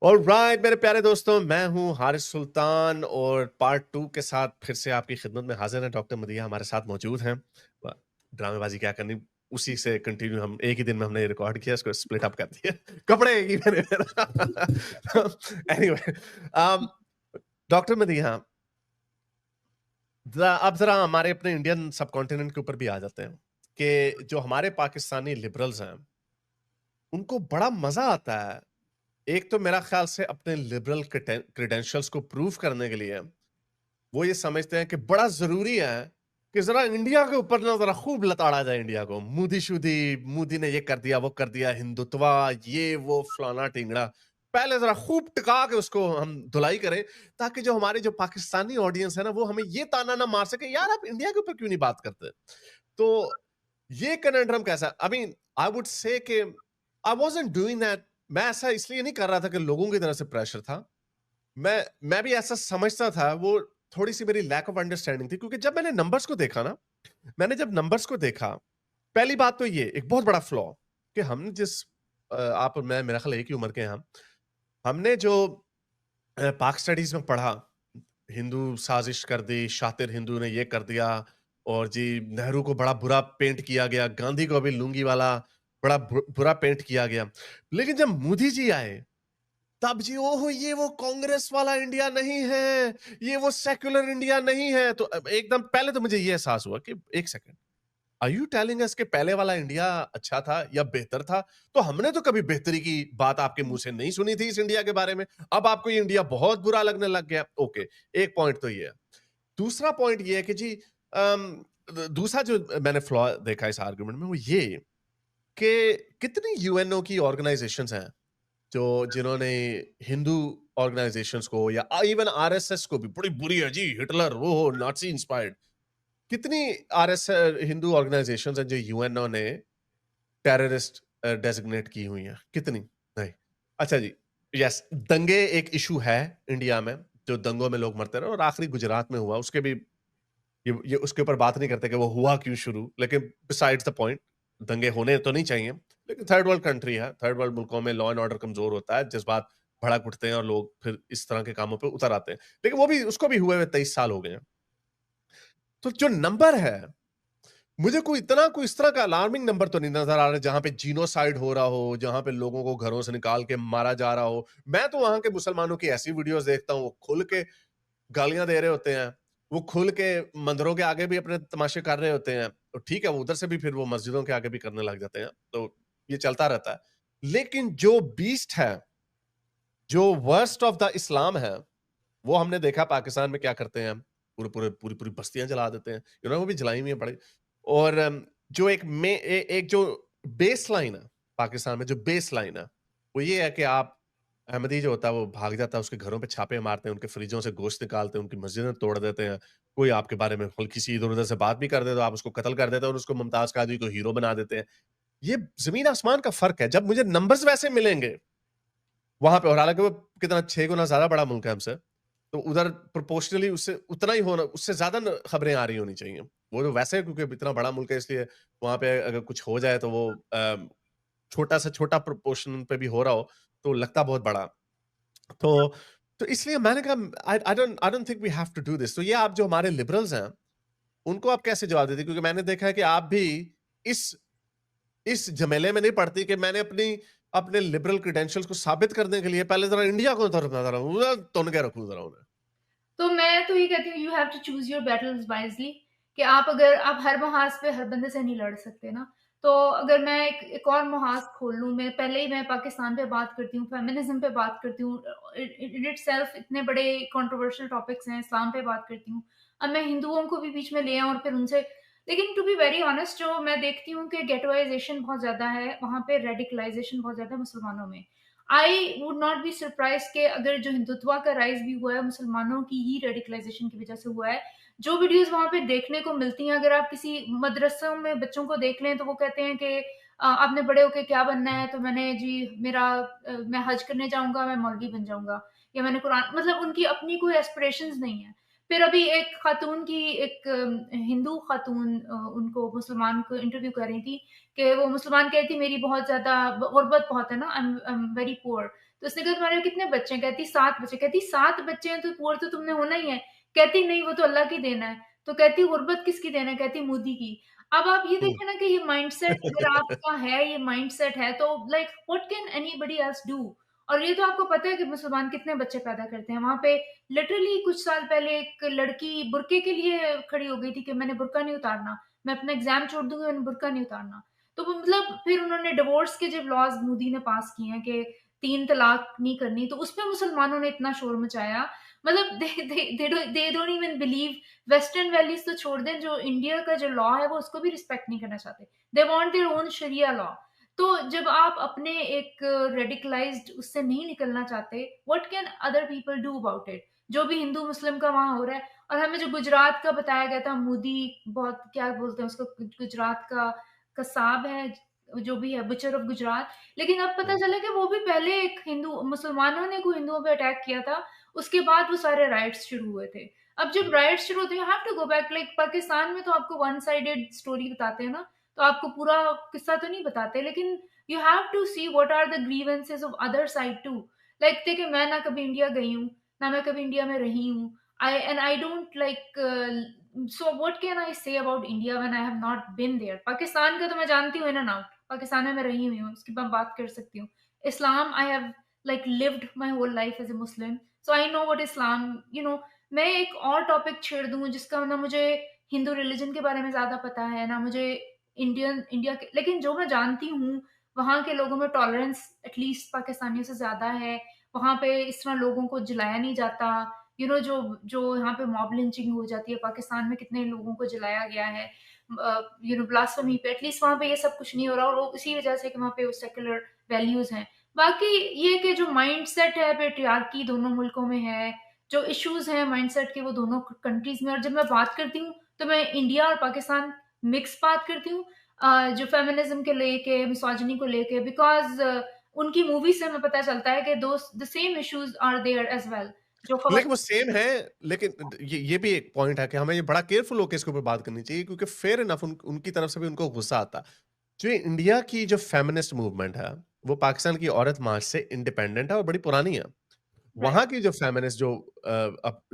Alright मेरे प्यारे दोस्तों, मैं हूँ हारिस सुल्तान और पार्ट 2 के साथ फिर से आपकी खिदमत में हाजिर हैं। डॉक्टर मदीहा हमारे साथ मौजूद हैं। ड्रामेबाजी क्या करनी, उसी से कंटिन्यू हम एक ही दिन में हमने रिकॉर्ड किया, इसको स्प्लिट अप कर दिया। कपड़े एक ही मैंने एनीवे डॉक्टर मदीहा, अब ज़रा हमारे अपने इंडियन सबकॉन्टिनेंट के ऊपर भी आ जाते हैं कि जो हमारे पाकिस्तानी लिबरल्स हैं, उनको बड़ा मज़ा आता है। एक तो मेरा ख़्याल से अपने लिबरल क्रेडेंशियल्स को प्रूव करने के लिए वो ये समझते हैं कि बड़ा ज़रूरी है कि ज़रा इंडिया के ऊपर ना ज़रा खूब लताड़ा जाए इंडिया को। मोदी-शोदी, मोदी ने ये कर दिया, वो कर दिया, हिंदुत्वा, ये वो फलाना-ढिंगड़ा। पहले ज़रा खूब टिका के उसको हम धुलाई करें, ताकि जो हमारे जो पाकिस्तानी ऑडियंस है ना, वो हमें ये ताना ना मार सके, "यार, आप इंडिया के ऊपर क्यों नहीं बात करते?" तो ये कन्वर्जेंस कैसा, I mean I would say कि आई वाज़न्ट डूइंग दैट। मैं ऐसा इसलिए नहीं कर रहा था कि लोगों की तरफ से प्रेशर था। मैं भी ऐसा समझता था, वो थोड़ी-सी मेरी लैक ऑफ अंडरस्टैंडिंग थी, क्योंकि जब मैंने नंबर्स को देखा ना, मैंने जब नंबर्स को देखा, पहली बात तो ये एक बहुत बड़ा फ्लॉ कि हमने जिस आप और मैं, मेरा ख्याल एक ही उम्र के हैं हम। हमने जो पाक स्टडीज़ में पढ़ा, हिंदू साजिश कर दी, शातिर हिंदू ने ये कर दिया, और जी नेहरू को बड़ा बुरा पेंट किया गया, गांधी को भी लुंगी वाला बड़ा बुरा पेंट किया गया। लेकिन जब मोदी जी आए, तब जी ओह ये वो कांग्रेस वाला इंडिया नहीं है, ये वो सेक्युलर इंडिया नहीं है। तो एकदम पहले तो मुझे ये एहसास हुआ कि एक second, are you telling us कि पहले वाला इंडिया अच्छा था या बेहतर था? तो हमने तो कभी बेहतरी की बात आपके मुंह से नहीं सुनी थी इस इंडिया के बारे में। अब आपको ये इंडिया बहुत बुरा लगने लग गया। ओके, एक पॉइंट तो ये है। दूसरा पॉइंट ये है कि जी दूसरा जो मैंने फ्लॉ देखा इस आर्गुमेंट में, वो ये कि कितनी यूएनओ की ऑर्गेनाइजेशंस हैं जो जिन्होंने हिंदू ऑर्गेनाइजेशंस को या इवन आरएसएस को भी, बड़ी बुरी है जी, हिटलर वो नाजी इंस्पायर्ड, कितनी आरएसएस हिंदू ऑर्गेनाइजेशंस हैं जो यूएनओ ने टेररिस्ट डेजिग्नेट की हुई हैं? कितनी? नहीं। अच्छा जी, यस, दंगे एक इशू है इंडिया में, जो दंगों में लोग मरते रहे, और आखिरी गुजरात में हुआ, उसके भी ये उसके ऊपर बात नहीं करते कि वो हुआ क्यों शुरू, लेकिन बिसाइड्स द पॉइंट, दंगे होने तो नहीं चाहिए। लेकिन थर्ड वर्ल्ड कंट्री है, थर्ड वर्ल्ड मुल्कों में लॉ एंड ऑर्डर कमजोर होता है, जज्बात भड़क उठते हैं और लोग फिर इस तरह के कामों पे उतर आते हैं। लेकिन वो भी, उसको भी हुए हुए 23 साल हो गए हैं। तो जो नंबर है, मुझे कोई इस तरह का अलार्मिंग नंबर तो नहीं नजर आ रहा जहां पे जीनोसाइड हो रहा हो, जहां पे लोगों को घरों से निकाल के मारा जा रहा हो। मैं तो वहां के मुसलमानों की ऐसी वीडियोस देखता हूँ, वो खुल के गालियाँ दे रहे होते हैं। वो खुल के मंदिरों के आगे भी अपने तमाशे कर रहे होते हैं। तो ठीक है, वो उधर से भी फिर वो मस्जिदों के आगे भी करने लग जाते हैं। तो ये चलता रहता है। लेकिन जो बीस्ट है, जो वर्स्ट ऑफ द इस्लाम है, वो हमने देखा पाकिस्तान में क्या करते हैं। पूरी-पूरी बस्तियाँ जला देते हैं। वो भी जलाई हुई है बड़ी। और जो एक जो बेसलाइन है, पाकिस्तान में जो बेसलाइन है, वो ये है कि आप, अहमदी जो होता है वो भाग जाता है, उसके घरों पे छापे मारते हैं, उनके फ्रिजों से गोश्त निकालते हैं, उनकी मस्जिदें तोड़ देते हैं। कोई आपके बारे में हल्की-सी इधर-उधर से बात भी कर दे तो आप उसको कत्ल कर देते हैं और उसको मुमताज़ कादरी को हीरो बना देते हैं। ये ज़मीन-आसमान का फ़र्क है। जब मुझे नंबर्स वैसे मिलेंगे वहाँ पे, और हालाँकि वो कितना 6 गुना ज़्यादा बड़ा मुल्क है हमसे, तो उधर प्रोपोर्शनली उससे उतना ही होना, उससे ज़्यादा न खबरें आ रही होनी चाहिए। वो तो वैसे, क्योंकि इतना बड़ा मुल्क है, इसलिए वहाँ पे अगर कुछ हो जाए तो वो छोटा से छोटा प्रोपोर्शन पे भी हो रहा हो, तो लगता बहुत बड़ा। तो इसलिए मैंने कहा I don't think we have to do this. तो ये आप जो हमारे लिबरल्स हैं, उनको आप कैसे जवाब देते? क्योंकि मैंने देखा है कि आप भी इस झमेले में नहीं पड़ती कि मैंने अपने लिबरल क्रेडेंशियल्स को साबित करने के लिए पहले ज़रा इंडिया को ज़रा तुन के रखूँ ज़रा उन्हें। तो मैं तो ये कहती हूँ you have to choose your battles wisely कि आप हर महाज़ पे हर बंदे से नहीं लड़ सकते ना। तो अगर मैं एक और महाज़ खोल लूँ, मैं पाकिस्तान पे बात करती हूँ, फेमिनिज़्म पे बात करती हूँ, इन इटसेल्फ इतने बड़े कंट्रोवर्शियल टॉपिक्स हैं, इस्लाम पे बात करती हूँ। अब मैं हिंदुओं को भी बीच में ले आऊँ और फिर उनसे, लेकिन टू बी वेरी ऑनेस्ट जो मैं देखती हूँ कि गेटोइज़ेशन बहुत ज़्यादा है, वहाँ पे रेडिकलाइज़ेशन बहुत ज़्यादा है मुसलमानों में। I would not be surprise कि अगर जो हिंदुत्व का राइज भी हुआ है मुसलमानों की ही रेडिकलाइजेशन की वजह से हुआ है। जो वीडियोस वहां पे देखने को मिलती हैं, अगर आप किसी मदरसों में बच्चों को देख लें तो वो कहते हैं कि आपने बड़े होके क्या बनना है, तो मैंने जी मैं हज करने जाऊंगा, मैं मौलवी बन जाऊंगा, या मैंने कुरान, मतलब उनकी अपनी कोई एस्पिरेशंस नहीं है। फिर अभी एक खातून की एक हिंदू खातून उनको मुसलमान को इंटरव्यू कर रही थी कि वो मुसलमान कहती मेरी बहुत ज़्यादा गुर्बत बहुत है ना, आई एम वेरी पुअर। तो उसने कहा तुम्हारे कितने बच्चे हैं? कहती 7 बच्चे। कहती 7 बच्चे हैं तो पुअर तो तुमने होना ही है। कहती नहीं वो तो अल्लाह की देन है। तो कहती गुर्बत किसकी देन है? कहती मोदी की। अब आप ये हुँ। देखिए ना कि ये माइंडसेट अगर आपका है, ये माइंडसेट है तो like what can anybody else do? और ये तो आपको पता है कि मुसलमान कितने बच्चे पैदा करते हैं। वहाँ पे लिटरली कुछ साल पहले एक लड़की बुर्के के लिए खड़ी हो गई थी कि मैंने बुर्का नहीं उतारना, मैं अपना एग्ज़ाम छोड़ दूँगी, मैंने बुर्का नहीं उतारना। तो वो मतलब फिर उन्होंने डिवोर्स के जब लॉज़ मोदी ने पास किए हैं कि 3 तलाक नहीं करनी, तो उसपे मुसलमानों ने इतना शोर मचाया। मतलब they don't even believe western values तो छोड़ दें, जो इंडिया का जो लॉ है वो उसको भी रिस्पेक्ट नहीं करना चाहते। They want their own sharia law. तो जब आप अपने एक रेडिकलाइज्ड उससे नहीं निकलना चाहते, what can other people do about it? जो भी हिंदू मुस्लिम का वहाँ हो रहा है। और हमें जो गुजरात का बताया गया था, मोदी बहुत क्या बोलते हैं उसको, गुजरात का कसाब है, जो भी है, बुचर ऑफ गुजरात। लेकिन अब पता हुँ। चला कि वो भी पहले एक हिंदू मुसलमानों ने कोई हिंदुओं पे अटैक किया था, उसके बाद वो सारे राइट्स शुरू हुए थे। अब जब राइट्स शुरू होते हैं, you have to go back. Like Pakistan में तो आपको वन साइडेड स्टोरी बताते हैं ना, तो आपको पूरा किस्सा तो नहीं बताते, लेकिन you have to see what are the grievances of other side too. Like देखिए, मैं ना कभी इंडिया गई हूँ, ना मैं कभी इंडिया में रही हूँ। I don't like so what can I say about India when I have not been there? Pakistan का तो मैं जानती हूँ इन एंड आउट, पाकिस्तान में मैं रही हुई हूँ, उसकी मैं बात कर सकती हूँ। Islam I have like lived my whole life as a Muslim, so I know what Islam मैं एक और टॉपिक छेड़ दूँ जिसका ना मुझे हिंदू रिलिजन के बारे में ज़्यादा पता है, ना मुझे इंडिया के, लेकिन जो मैं जानती हूँ, वहाँ के लोगों में टॉलरेंस एटलीस्ट पाकिस्तानियों से ज़्यादा है। वहाँ पे इस तरह लोगों को जलाया नहीं जाता। जो जो यहाँ पे मॉब लिंचिंग हो जाती है, पाकिस्तान में कितने लोगों को जलाया गया है ब्लास्फेमी पे, एटलीस्ट वहाँ पे ये सब कुछ नहीं हो रहा, और वो इसी वजह से कि वहाँ पे वो सेक्युलर वैल्यूज़ हैं। बाकी ये कि जो माइंडसेट है पैट्रियार्की दोनों मुल्कों में है, जो इश्यूज़ हैं माइंडसेट के वो दोनों कंट्रीज़ में, और जब मैं बात करती हूँ, तो मैं इंडिया और पाकिस्तान मिक्स बात करती हूँ। जो फेमिनिज़्म के लेके, मिसोजिनी को लेके, बिकॉज़ उनकी मूवी से हमें पता चलता है कि those the same issues are there as well. जो खवा लेकिन वो सेम है, लेकिन ये भी एक पॉइंट है कि हमें ये बड़ा केयरफुल होके इसके ऊपर बात करनी चाहिए, क्योंकि फेयर इनफ उनकी तरफ से भी उनको गुस्सा आता। जो ये इंडिया की जो फेमिनिस्ट मूवमेंट है, वो पाकिस्तान की औरत मार्च से इंडिपेंडेंट है और बड़ी पुरानी है। राइट, वहाँ की जो फेमिनिस्ट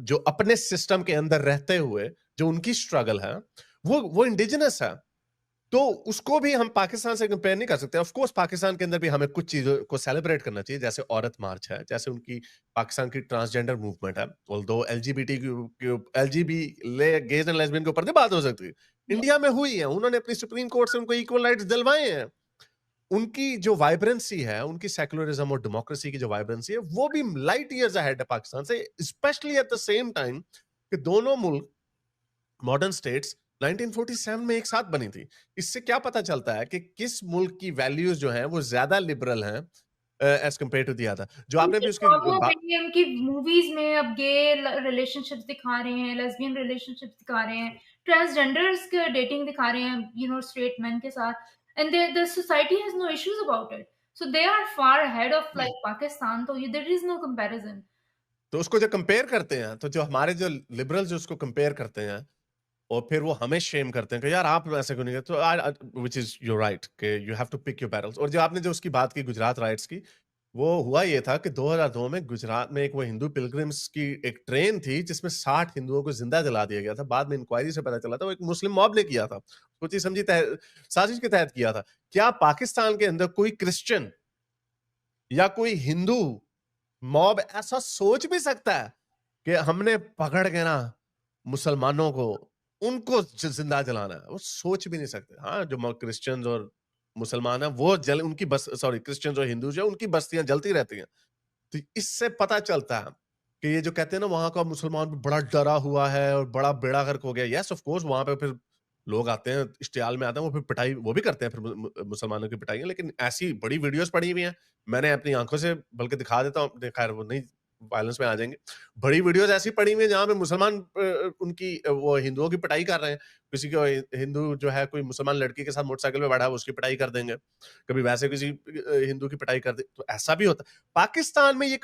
जो अपने सिस्टम के अंदर रहते हुए जो उनकी स्ट्रगल है, वो इंडिजिनस है। तो उसको भी हम पाकिस्तान से कंपेयर नहीं कर सकते। ऑफ कोर्स पाकिस्तान के अंदर भी हमें कुछ चीज़ों को सेलिब्रेट करना चाहिए, जैसे औरत मार्च है, जैसे उनकी पाकिस्तान की ट्रांसजेंडर मूवमेंट है। ऑल्दो एलजीबीटी एलजीबी ले गेज एंड लेस्बियन के ऊपर नहीं बात हो सकती। या इंडिया में हुई है, उन्होंने अपनी सुप्रीम कोर्ट से उनको इक्वल राइट्स दिलवाए हैं। उनकी जो वाइब्रेंसी है, उनकी सेक्युलरिज्म और डेमोक्रेसी की जो वाइब्रेंसी है, वो भी लाइट ईयर्स अहेड है पाकिस्तान से, specially at the same time कि दोनों मुल्क मॉडर्न स्टेट्स 1947 में एक साथ बनी थी। इससे क्या पता चलता है कि किस मुल्क की वैल्यूज जो हैं वो ज्यादा लिबरल हैं as compare to the other. जो आपने उनकी भी उसकी प्रॉब्लम है कि उनकी मूवीज़ में अब गे रिलेशनशिप्स दिखा रहे हैं, लेस्बियन रिलेशनशिप्स दिखा रहे हैं, ट्रांसजेंडर्स का डेटिंग दिखा रहे हैं, स्ट्रेट मेन के साथ, and the society has no issues about it. So they are far ahead of like Pakistan, तो देयर इज़ नो कंपैरिज़न। तो उसको जो कंपेयर करते हैं, तो जो हमारे जो लिबरल्स जो उसको कंपेयर करते हैं और फिर वो हमें शेम करते हैं कि यार आप ऐसे क्यों नहीं करते, तो व्हिच इज योर राइट कि you have to pick your battles. और जो आपने जो उसकी बात की गुजरात राइट्स की, वो हुआ ये था कि 2002 में गुजरात में एक वो हिंदू पिलग्रिम्स की एक ट्रेन थी जिसमें 60 हिंदुओं को जिंदा जला दिया गया था। बाद में इंक्वायरी से पता चला था वो एक मुस्लिम मॉब ने किया था, सोची समझी साजिश के तहत किया था। क्या पाकिस्तान के अंदर कोई क्रिश्चियन या कोई हिंदू मॉब ऐसा सोच भी सकता है कि हमने पकड़ के ना मुसलमानों को उनको जिंदा जलाना है? वो सोच भी नहीं सकते। हाँ, जो क्रिश्चियंस और मुसलमान है वो जल उनकी बस सॉरी क्रिश्चियंस और हिंदू जो है उनकी बस्तियां जलती रहती हैं। तो इससे पता चलता है कि ये जो कहते हैं ना वहां का मुसलमान भी बड़ा डरा हुआ है और बड़ा बेड़ा गर्क हो गया। यस ऑफ कोर्स वहां पे फिर लोग आते हैं, इश्तियाल में आते हैं, वो फिर पिटाई वो भी करते हैं, फिर मुसलमानों की पिटाई। लेकिन ऐसी बड़ी वीडियोस पड़ी हुई हैं, मैंने अपनी आंखों से बल्कि दिखा देता हूँ, खैर वो नहीं वायलेंस में आ जाएंगे। बड़ी वीडियोस ऐसी पड़ी हुई है जहाँ पे मुसलमान उनकी वो हिंदुओं की पिटाई कर रहे हैं। किसी को हिंदू जो है कोई मुसलमान लड़की के साथ मोटरसाइकिल में बैठा है उसकी पिटाई कर देंगे, कभी वैसे किसी हिंदू की पिटाई कर दे, तो ऐसा भी होता है पाकिस्तान में। ये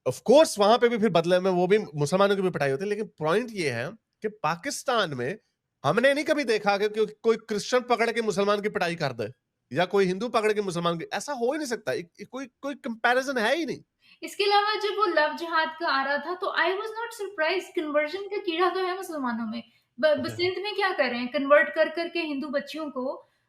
ऑफ कोर्स वहां पे भी फिर बदले में वो भी मुसलमानों की भी पिटाई होती है, लेकिन पॉइंट ये है कि पाकिस्तान में हमने नहीं कभी देखा कि कोई क्रिश्चियन पकड़ के मुसलमान की पिटाई कर दे। या कोई हिंदू पकड़ के मुसलमान ऐसा हो ही नहीं सकता। कोई कोई कंपैरिजन है ही नहीं। इसके अलावा जब वो लव जिहाद का आ रहा था तो I was not surprised, conversion का कीड़ा तो है मुसलमानों में। बसंत में क्या कर रहे हैं, कन्वर्ट कर के हिंदू बच्चियों को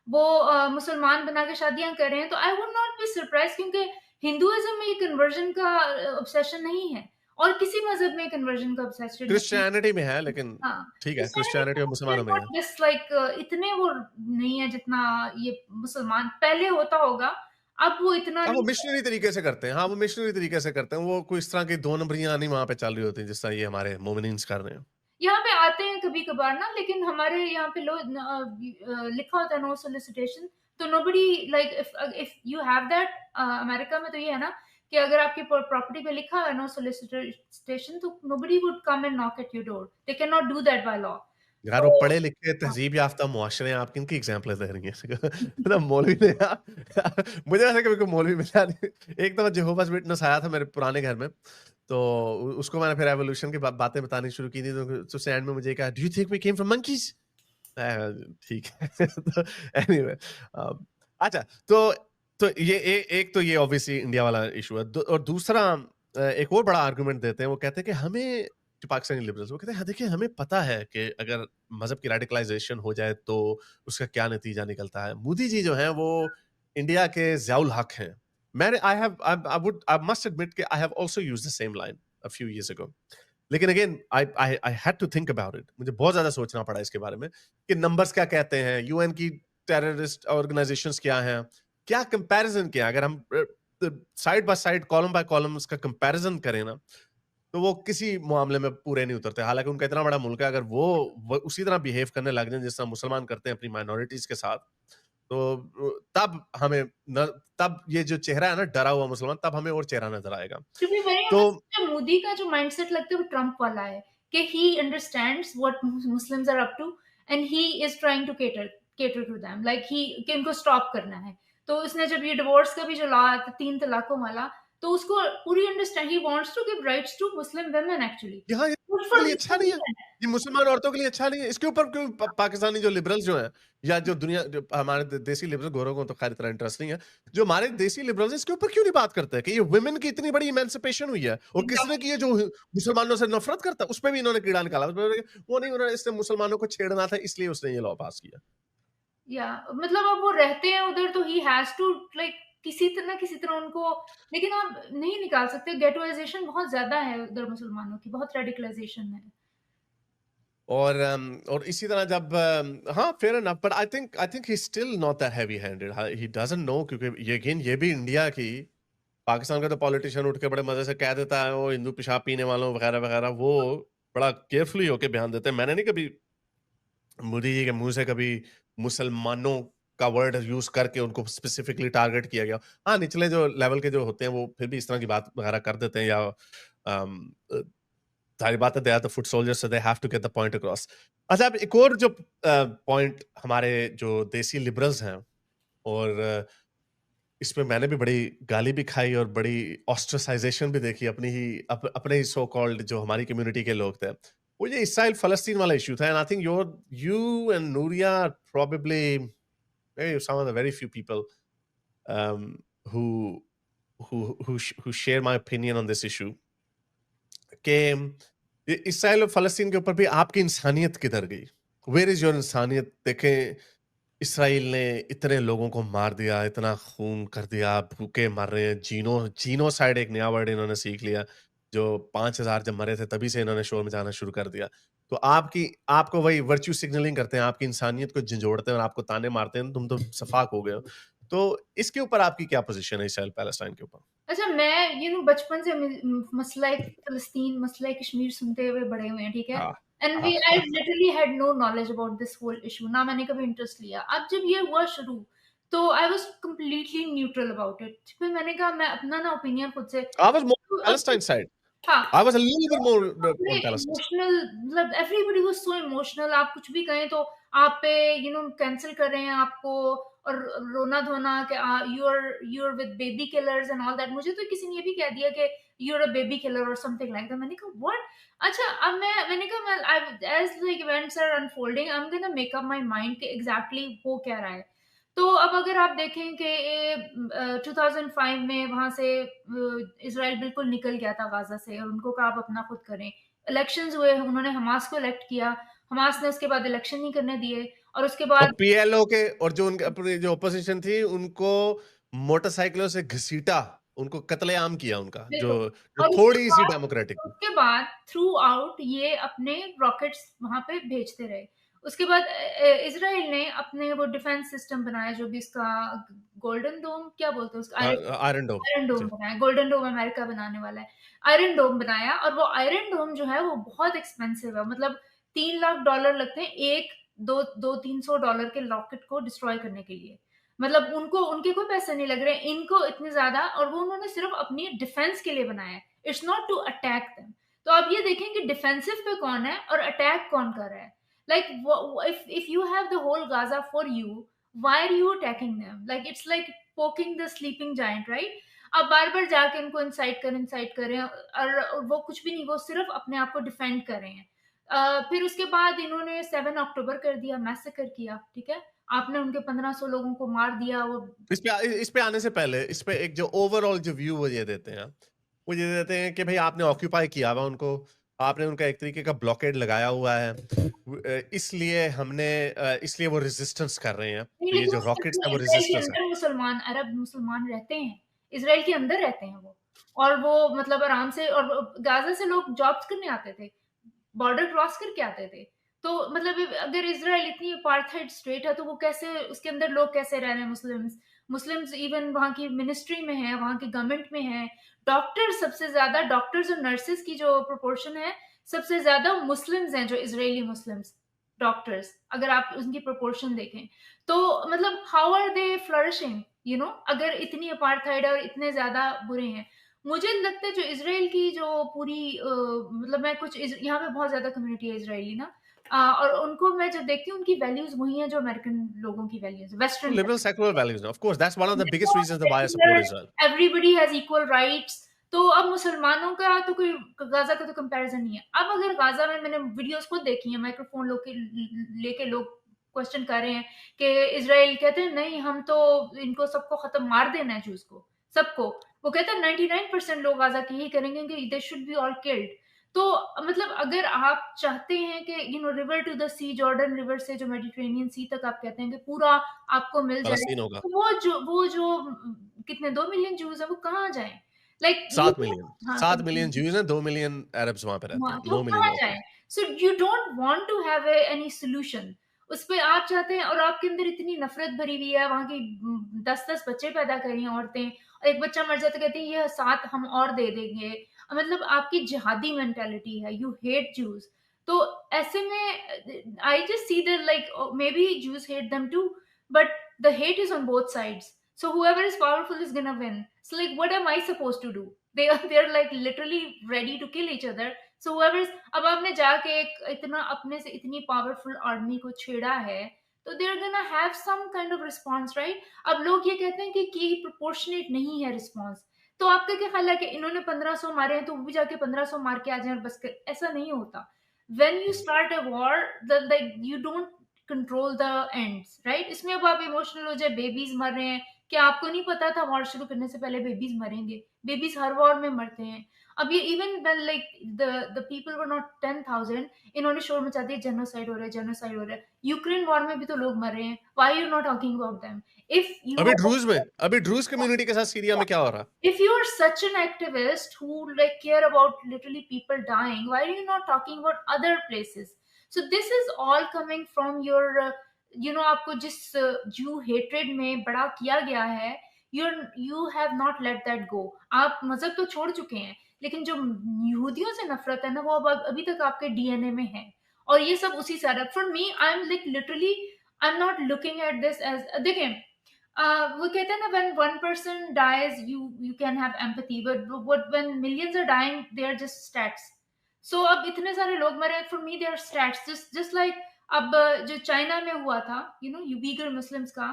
वो मुसलमान बना के शादियाँ कर रहे हैं, तो I would not be surprised, क्योंकि हिंदुइज़्म में ये कन्वर्जन का ऑब्सेशन नहीं है और किसी मज़हब में कन्वर्जन का ऑब्सेशन नहीं है। क्रिश्चियनिटी में है, लेकिन हाँ, ठीक है, क्रिश्चियनिटी क्रिश्चियनिटी और में मुसलमानों में नॉट है। जस्ट लाइक इतने वो नहीं है जितना ये मुसलमान पहले होता होगा, अब वो इतना हाँ, वो नहीं। मिशनरी तरीके से करते हैं। हाँ, वो मिशनरी तरीके से करते हैं। वो कोई इस तरह की 2 नंबरियाँ नहीं वहाँ पे चल रही होती, जिस तरह ये हमारे मोमिनीन्स कर रहे हैं। यहाँ पे आते हैं कभी-कभार ना, लेकिन हमारे यहाँ पे लिखा होता है नो सॉलिसिटेशन, तो nobody like if you have that, America में तो ये है ना कि अगर आपकी प्रॉपर्टी पे लिखा है नो सॉलिसिटेशन तो nobody would come and knock at your door, they can not do that by law. यार, वो तो पढ़े-लिखे, हाँ, तहज़ीब याफ़्ता मुआशरे हैं, आप किनकी एग्ज़ाम्पल दे रही हैं? मतलब मौलवी ने मुझे ऐसा कभी कोई मौलवी मिला नहीं। एक दफ़ा जेहोवाज़ विटनेस आया था मेरे पुराने घर में, तो उसको मैंने फिर एवोल्यूशन की बातें बतानी शुरू की थी, तो उसने एंड में मुझे कहा, "do you think we came from monkeys?" ठीक है। तो एनीवे, अच्छा, तो ये एक तो ये ऑब्वियसली इंडिया वाला इश्यू है। और दूसरा, एक और बड़ा आर्गुमेंट देते हैं, वो कहते हैं कि हमें, जो पाकिस्तानी लिबरल्स, वो कहते हैं, "हाँ, देखिए, हमें पता है कि अगर मज़हब की रेडिकलाइज़ेशन हो जाए तो उसका क्या नतीजा निकलता है। मोदी जी जो हैं वो इंडिया के ज़ियाउल हक हैं।" मैंने आई मस्ट एडमिट कि I have also used the same line a few years ago. लेकिन again I had to think about it. मुझे बहुत ज़्यादा सोचना पड़ा इसके बारे में कि नंबर्स क्या कहते हैं, यूएन की टेररिस्ट ऑर्गेनाइज़ेशंस क्या हैं, क्या कंपैरिज़न क्या है? अगर हम side by side, column by column उसका कंपैरिज़न करें ना, तो वो किसी मामले में पूरे नहीं उतरते। हालाँकि उनका इतना बड़ा मुल्क है, अगर वो उसी तरह बिहेव करने लग जाएँ जिस तरह मुसलमान करते हैं अपनी माइनॉरिटीज़ के साथ, तो तब हमें न तब ये जो चेहरा है ना डरा हुआ मुसलमान, तब हमें और चेहरा नज़र आएगा। टू बी वेरी तो ऑनेस्ट, मुझे मोदी का जो माइंडसेट लगता है वो ट्रम्प वाला है कि he understands what Muslims are up to and he is trying to cater to them, like he कि इनको स्टॉप करना है। तो उसने जब ये डिवोर्स का भी जो लॉ था 3 तलाकों वाला, तो उसको पूरी understand, he wants to give rights to Muslim women actually. यहाँ ये गुड के फॉर लिए अच्छा नहीं है। मुस्लिम। ये मुसलमान औरतों के लिए अच्छा नहीं है। इसके ऊपर क्यों पाकिस्तानी जो लिबरल्स जो हैं, या जो दुनिया, जो हमारे देसी लिबरल, गोरों को तो खैर इतना इंटरेस्ट नहीं है। जो हमारे देसी लिबरल्स हैं, इसके ऊपर क्यों नहीं बात करते हैं कि ये वुमेन की इतनी बड़ी इमेंसिपेशन हुई है, और किसने की है जो मुसलमानों से नफरत करता है, उसपे भी इन्होंने कीड़ा निकाला। वो नहीं, उन्होंने इसने मुसलमानों को छेड़ना था, इसलिए उसने ये लॉ पास किया। या मतलब अब वो रहते हैं उधर तो ही हैज़ टू लाइक किसी तरह उनको, लेकिन आप नहीं निकाल सकते, गेटोइज़ेशन बहुत ज़्यादा है उधर मुसलमानों की, बहुत रेडिकलाइज़ेशन है। और इसी तरह जब हाँ, fair enough, but I think he is still not that heavy handed. He doesn't know, क्योंकि ये अगेन ये भी इंडिया की, पाकिस्तान का तो पॉलिटिशियन उठ के बड़े मजे से कह देता है वो हिंदू पेशाब पीने वालों वगैरह वगैरह, वो बड़ा केयरफुली होके बयान देते हैं। मैंने नहीं कभी मोदी जी के मुंह से कभी मुसलमानों का वर्ड यूज करके उनको स्पेसिफिकली टारगेट किया गया। हाँ, निचले जो लेवल के जो होते हैं वो फिर भी इस तरह की बात वगैरह कर देते हैं, या सारी बात है, they are the foot soldiers, so they have to get the point across. अच्छा, अब एक और जो पॉइंट हमारे जो देसी लिबरल्स हैं, और इसमें मैंने भी बड़ी गाली भी खाई और बड़ी ऑस्ट्रेसाइजेशन भी देखी अपनी ही अपने ही सो कॉल्ड जो हमारी कम्युनिटी के लोग थे। वो ये इसराइल फलस्तीन वाला इशू था, and I think you and Nuriya probably some of the very few people um, who who share my opinion on this issue, कि इसराइल और फलस्तीन के ऊपर भी आपकी इंसानियत किधर गई? वेयर इज योर इंसानियत? देखें, इसराइल ने इतने लोगों को मार दिया, इतना खून कर दिया, भूखे मर रहे हैं, जीनोसाइड एक नया वर्ड इन्होंने सीख लिया, जो 5000 जब मरे थे तभी से इन्होंने शोर मचाना शुरू कर दिया। तो आपको वही वर्च्यू सिग्नलिंग करते हैं, आपकी इंसानियत को झंझोड़ते हैं और आपको ताने मारते हैं, तुम तो सफाक हो गए हो। तो इसके ऊपर आपकी क्या पोजीशन है इसराइल पैलेस्टाइन के ऊपर? अच्छा, मैं बचपन से मसला फ़लस्तीन, मसला कश्मीर सुनते हुए बड़े हुए हैं, ठीक है? हाँ, एंड हाँ, आई हाँ। Literally had no knowledge about this whole issue, ना मैंने कभी इंटरेस्ट लिया। अब जब ये हुआ शुरू, तो I was completely neutral about it. फिर मैंने कहा मैं अपना ना ओपिनियन खुद से I was more तो on अब Palestine side. हाँ, I was a little bit more पूरे on Palestine side. इमोशनल, मतलब एवरीबॉडी वाज़ सो इमोशनल, आप कुछ भी कहें तो आप पे कैंसल कर रहे हैं आपको, और रोना-धोना कि you are with baby killers and all that. मुझे तो किसी ने ये भी कह दिया कि you are a baby killer और समथिंग लाइक दैट। मैंने कहा व्हाट? अच्छा, अब मैंने कहा मैं I as like events are unfolding, I am gonna make up my mind कि एग्ज़ैक्टली हो क्या रहा है। तो अब अगर आप देखें कि 2005 में वहाँ से इज़राइल बिल्कुल निकल गया था गाज़ा से और उनको कहा आप अपना खुद करें। इलेक्शंस हुए, उन्होंने हमास को इलेक्ट किया, हमास ने उसके बाद इलेक्शन नहीं करने दिए और उसके और बाद पीएलओ के और जो उनके अपनी जो ऑपोजिशन थी उनको मोटरसाइकिलों से घसीटा, उनको कत्लेआम किया उनका, जो बिल्कुल जो और थोड़ी सी डेमोक्रेटिक थी। उसके बाद थ्रू आउट ये अपने रॉकेट्स वहाँ पे भेजते रहे। उसके बाद इज़राइल ने अपने वो डिफेंस सिस्टम बनाया जो भी इसका गोल्डन डोम क्या बोलते हैं उसका आयरन डोम आयरन डोम जी। बनाया, गोल्डन डोम अमेरिका बनाने वाला है। आयरन डोम बनाया और वो आयरन डोम जो है वो बहुत एक्सपेंसिव है, मतलब $3 लाख लगते हैं एक, 200-300 डॉलर के रॉकेट को डिस्ट्रॉय करने के लिए। मतलब उनको उनके कोई पैसे नहीं लग रहे, इनको इतने ज़्यादा और वो उन्होंने सिर्फ़ अपनी डिफेंस के लिए बनाया है। It's not to attack them. तो आप ये देखें कि डिफेंसिव पे कौन है और अटैक कौन कर रहा है। Like if you have the whole Gaza for you, why are you attacking them? Like it's like poking the sleeping giant, right? आप बार-बार जाके उनको इंसाइट करें और वो कुछ भी नहीं, वो सिर्फ़ अपने आप को डिफेंड कर रहे हैं। फिर उसके बाद इन्होंने 7 अक्टूबर कर दिया, मैसेकर किया, ठीक है? आपने उनके 1500 लोगों को मार दिया, वो इस पे आने से पहले, इस पे एक जो ओवरऑल जो व्यू वो ये देते हैं, वो ये देते हैं कि भाई आपने ऑक्यूपाई किया हुआ उनको, आपने उनका एक तरीके का ब्लॉकेड लगाया हुआ है, इसलिए इसलिए वो रेजिस्टेंस कर रहे हैं, नहीं, तो ये लेकिन जो वो सच रॉकेट्स में है वो इज़राइल के रेजिस्टेंस है। अंदर मुसलमान, अरब मुसलमान रहते हैं। इज़राइल के अंदर रहते हैं वो और वो मतलब आराम से और गाज़ा से लोग जॉब्स करने आते थे। बॉर्डर क्रॉस करके आते थे। तो मतलब अगर इज़राइल इतनी अपार्थाइड स्टेट है, तो वो कैसे उसके अंदर लोग कैसे रह रहे हैं मुस्लिम्स? मुस्लिम्स इवन वहाँ की मिनिस्ट्री में हैं, वहाँ की गवर्नमेंट में हैं। डॉक्टर्स सबसे ज़्यादा डॉक्टर्स और नर्सेस की जो प्रोपोर्शन है, सबसे ज़्यादा मुस्लिम्स हैं, जो इज़राइली मुस्लिम्स, डॉक्टर्स, अगर आप उनकी प्रोपोर्शन देखें। तो मतलब how are they flourishing? You know अगर इतनी अपार्थाइड है और इतने ज़्यादा बुरे हैं। मुझे लगता है जो इज़राइल की जो पूरी मतलब मैं कुछ यहाँ पे बहुत ज़्यादा कम्युनिटी है इज़राइली ना, और उनको मैं जब देखती हूँ उनकी वैल्यूज़ वही हैं जो अमेरिकन लोगों की values, western liberal secular values, of course that's one of the biggest reasons why I support Israel. Everybody has equal rights. तो अब मुसलमानों का तो कोई गाज़ा का तो कंपैरिज़न नहीं है। अब अगर गाज़ा में मैंने वीडियोज़ खुद देखी हैं, माइक्रोफ़ोन लोग के लेके लोग क्वेश्चन कर रहे हैं कि इज़राइल कहते हैं नहीं हम तो इनको सबको ख़त्म मार देना है ज्यूज़ को, सबको। वो कहते हैं 99% लोग गाज़ा के यही करेंगे कि they should be all killed. तो मतलब अगर आप चाहते हैं कि river to the sea, Jordan river से जो मेडिटेरेनियन सी तक आप कहते हैं कि पूरा आपको मिल जाए, फलस्तीन होगा। तो वो जो कितने 2 मिलियन ज्यूज़ हैं वो कहाँ जाएँ? लाइक यू 7 मिलियन, हाँ, 7 समझ मिलियन लीजिए। ज्यूज हैं, 2 मिलियन अरब्स वहां पे रहते हाँ, हैं, तो 9 मिलियन कहाँ लोग। जाएँ? So you don't want to have any solution. उसपे आप चाहते हैं और आपके अंदर इतनी नफ़रत भरी हुई है, वहाँ की 10-10 बच्चे पैदा कर रही हैं औरतें और एक बच्चा मर जाता है, कहती हैं ये 7 हम और दे देंगे। मतलब आपकी जिहादी मेंटालिटी है, यू हेट ज्यूज़। तो ऐसे में I just see that like maybe Jews hate them too, but the hate is on both sides. So whoever is powerful is gonna win. So like what am I supposed to do? They're like literally ready to kill each other. So whoever is, अब आपने जाके एक इतना अपने से इतनी powerful army को छेड़ा है, तो they are gonna have some kind of response, right? अब लोग ये कहते हैं कि प्रोपोर्शनेट नहीं है रिस्पॉन्स। तो आपका क्या ख्याल है कि इन्होंने 1500 मारे हैं तो वो भी जाके 1500 मार के आ जाए और बस ऐसा नहीं होता। When you start a war, the like you don't control the ends, right? इसमें अब आप इमोशनल हो जाए, बेबीज मर रहे हैं, क्या आपको नहीं पता था वॉर शुरू करने से पहले बेबीज मरेंगे? बेबीज हर वॉर में मरते हैं। अब ये even when like the people were not 10,000, इन्होंने शोर मचा दिया जेनोसाइड हो रहा है, जेनोसाइड हो रहा है। यूक्रेन वॉर में भी तो लोग मर रहे हैं। Why you not talking about them? If you अभी ड्रूज कम्युनिटी के साथ सीरिया में क्या हो रहा है? if you are such an activist who like care about literally people dying, why are you not talking about other places? So this is all coming from your आपको जिस Jew hatred में बड़ा किया गया है, you have not let that go. आप मजहब तो छोड़ चुके हैं, लेकिन जो यहूदियों से नफरत है ना, वो अब अभी तक आपके डीएनए में है और ये सब उसी से आ रहा है। For me I am like literally I am not looking at this as, देखें वो कहते हैं ना, when one person dies you can have empathy, but when millions are dying they are just stats. So अब इतने सारे लोग मरे, for me they are stats, just like अब जो चाइना में हुआ था, you Uyghur Muslims का,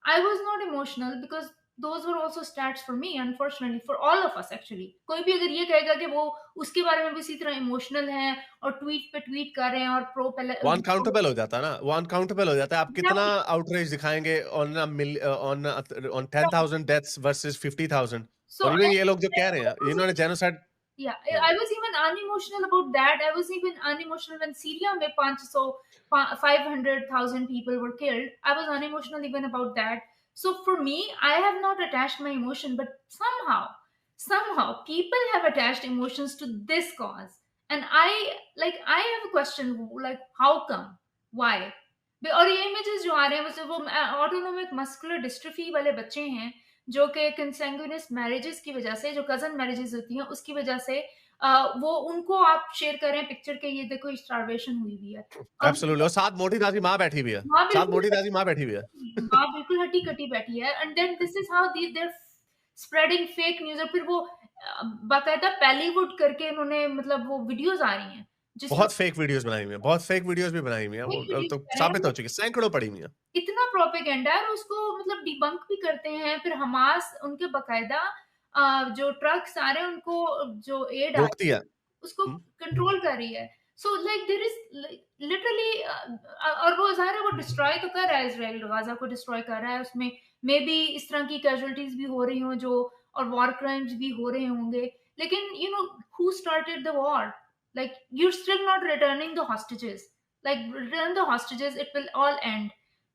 I was not emotional because those were also stats for me, unfortunately, for all of us actually. कोई भी अगर ये कहेगा कि वो उसके बारे में भी इसी तरह इमोशनल है और ट्वीट पे ट्वीट कर रहे हैं और वो अनकाउंटेबल हो जाता है ना, वो अनकाउंटेबल हो जाता है। आप कितना एग्जैक्टली आउटरीच दिखाएँगे ऑन 10,000 डेथ्स वर्सेस 50,000 सो और इवन ये लोग जो कह रहे हैं, इन्होंने genocide Yeah, hmm, I was even unemotional about that. I was even unemotional when Syria में 500,000 people were killed. I was unemotional even about that. So for me, I have not attached my emotion, but somehow, people have attached emotions to this cause. And I have a question, like, how come? Why? और ये images जो आ रहे हैं वो autonomic muscular डिस्ट्रफी वाले बच्चे हैं जो कि कंसेंगुइनस मैरिजेस की वजह से, जो कज़न मैरिजेस होती हैं, उसकी वजह से वो उनको आप शेयर कर रहे हैं पिक्चर के, ये देखो स्टारवेशन हुई हुई है। और एब्सोल्यूटली और साथ मोटी दादी माँ बैठी हुई है, माँ साथ बिल्कुल मोटी दादी माँ बैठी हुई है। माँ बिल्कुल हट्टी-कट्टी बैठी है and then this is how they're spreading fake news और फिर वो बाकायदा पैलीवुड करके इन्होंने मतलब वो वीडियोज़ आ रही हैं, जिसमें बहुत फेक वीडियोज़ बनाई हुई हैं, बहुत फेक वीडियोज़ भी बनाई हुई हैं, फेक वो वीडियो तो कह रहे साबित हो हैं चुकी है, सैकड़ों पड़ी हुई हैं। इतना प्रोपेगेंडा है और उसको मतलब डिबंक भी करते हैं। फिर हमास उनके बाकायदा जो ट्रक्स आ रहे हैं उनको जो एड आ रोकती रही है है। उसको हुँ, कंट्रोल कर रही है। So like there is literally और वो ज़ाहिर है वो डिस्ट्रॉय तो कर रहा है, इज़राइल गाज़ा को डिस्ट्रॉय कर रहा है। उसमें मेबी इस तरह की कैजुअल्टीज़ भी हो रही हों जो और वॉर क्राइम्स भी हो रहे होंगे। लेकिन you know who started the war? Like you are still not returning the hostages. Like return the hostages, it will all end.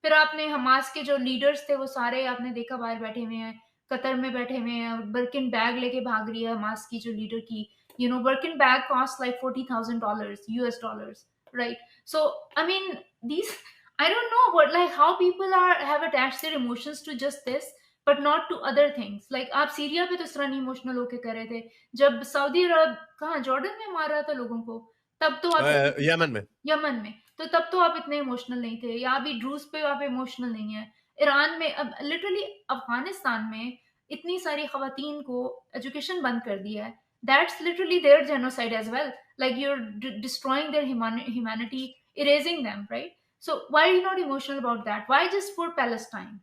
फिर आपने हमास के जो लीडर्स थे वो सारे आपने देखा बाहर बैठे हुए हैं, कतर में बैठे हुए हैं, बर्किन बैग लेके भाग रही है हमास की जो लीडर की, you know, Birkin bag costs like $40,000 US dollars, right? So I mean these I don't know what like how people are have attached their emotions to just this but not to other things. Like आप Syria पे तो इस तरह नहीं emotional होके कर रहे थे, जब सऊदी अरब कहाँ जॉर्डन में मार रहा था लोगों को, तब तो आप यमन में। यमन में, तो तब तो आप इतने इमोशनल नहीं थे, या अभी ड्रूज़ पे आप इमोशनल नहीं है। ईरान में अब लिटरली अफ़गानिस्तान में इतनी सारी ख़वातीन को एजुकेशन बंद कर दिया है। That's literally their genocide as well, like you are destroying their humanity, erasing them, right? So why are you not emotional about that? Why just for Palestine?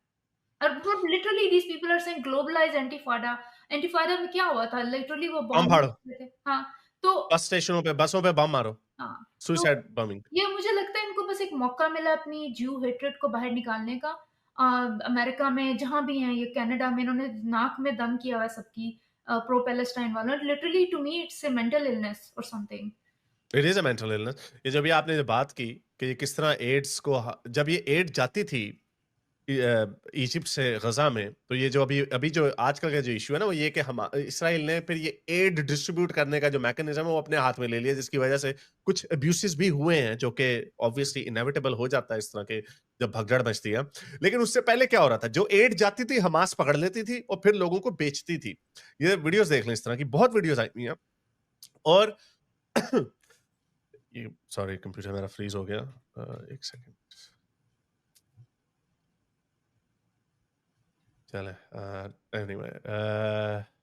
और वो literally these people are saying globalise intifada. Intifada में क्या हुआ था? Literally वो बम bomb फाड़ो, थे। हाँ, तो बस स्टेशनों पे, बसों पे बम मारो, हाँ, तो सुसाइड बॉम्बिंग। ये मुझे लगता है इनको बस एक मौका मिला अपनी ज्यू हेट्रेड को बाहर निकालने का। अमेरिका में जहाँ भी हैं, ये कनाडा में इन्होंने नाक में दम किया हुआ है सबकी, प्रो पैलेस्टाइन वालों ने। Literally to me it's a mental illness और something. It is a mental illness. ये जब ये आपने जो बात की कि ये किस तरह एड्स को जब ये एड जाती थी इजिप्ट से गजा में, तो ये जो अभी अभी जो आजकल का जो इशू है ना वो ये कि हम इसराइल ने फिर ये एड डिस्ट्रीब्यूट करने का जो मैकेनिज्म है वो अपने हाथ में ले लिया, जिसकी वजह से कुछ अब्यूसेस भी हुए हैं जो कि ऑब्वियसली इनएविटेबल हो जाता है इस तरह के जब भगदड़ मचती है। लेकिन उससे पहले क्या हो रहा था, जो एड जाती थी हमास पकड़ लेती थी और फिर लोगों को बेचती थी। ये वीडियोस देख लें, इस तरह की बहुत वीडियोस आई हुई हैं। और ये सॉरी कंप्यूटर मेरा फ्रीज हो गया, एक सेकंड चले। एनीवे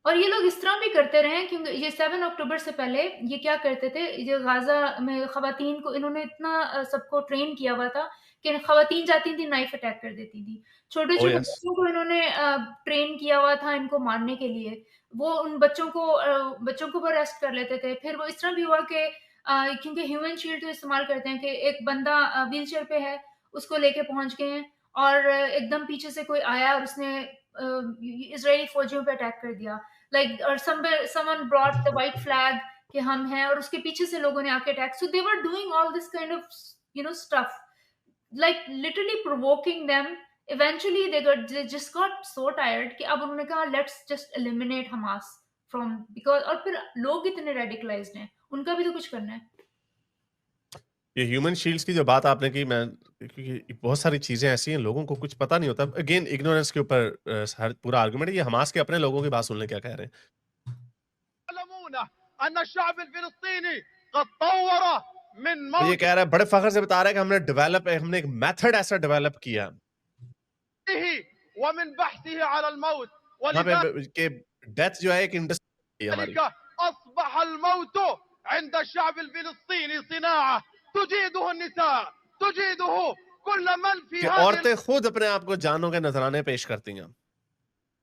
और ये लोग इस तरह भी करते रहे हैं क्योंकि ये 7 अक्टूबर से पहले ये क्या करते थे, ये गाज़ा में ख़वातीन को इन्होंने इतना सबको ट्रेन किया हुआ था कि ख़वातीन जाती थी नाइफ अटैक कर देती थी। ओह छोटे-छोटे यस। बच्चों को इन्होंने ट्रेन किया हुआ था इनको मारने के लिए। वो उन बच्चों को वो अरेस्ट कर लेते थे। फिर वो इस तरह भी हुआ कि क्योंकि ह्यूमन शील्ड तो इस्तेमाल करते हैं कि एक बंदा व्हीलचेयर पे है, उसको लेके पहुँच गए हैं और एकदम पीछे से कोई आया और उसने इज़राइली फ़ौजियों पे अटैक कर दिया। लाइक और someone brought the white flag कि हम हैं, और उसके पीछे से लोगों ने आके attack, so they were doing all this kind of stuff, like literally provoking them. Eventually they just got so tired कि अब उन्होंने कहा let's just eliminate Hamas from, because और फिर लोग इतने रेडिकलाइज्ड हैं, उनका भी तो कुछ करना है। ये ह्यूमन शील्ड्स की जो बात आपने की, मैं क्योंकि बहुत सारी चीजें ऐसी हैं लोगों को कुछ पता नहीं होता। अगेन इग्नोरेंस के ऊपर पूरा आर्गुमेंट है। ये हमास के अपने लोगों की बात सुन ले क्या कह रहे हैं। तो ये कह रहा है, बड़े फख्र से बता रहा है कि हमने एक मेथड ऐसा डेवलप किया जहाँ पे कि डेथ जो है एक इंडस्ट्री है हमारी, कि औरतें खुद अपने आप को जानों के नजराने पेश करती हैं।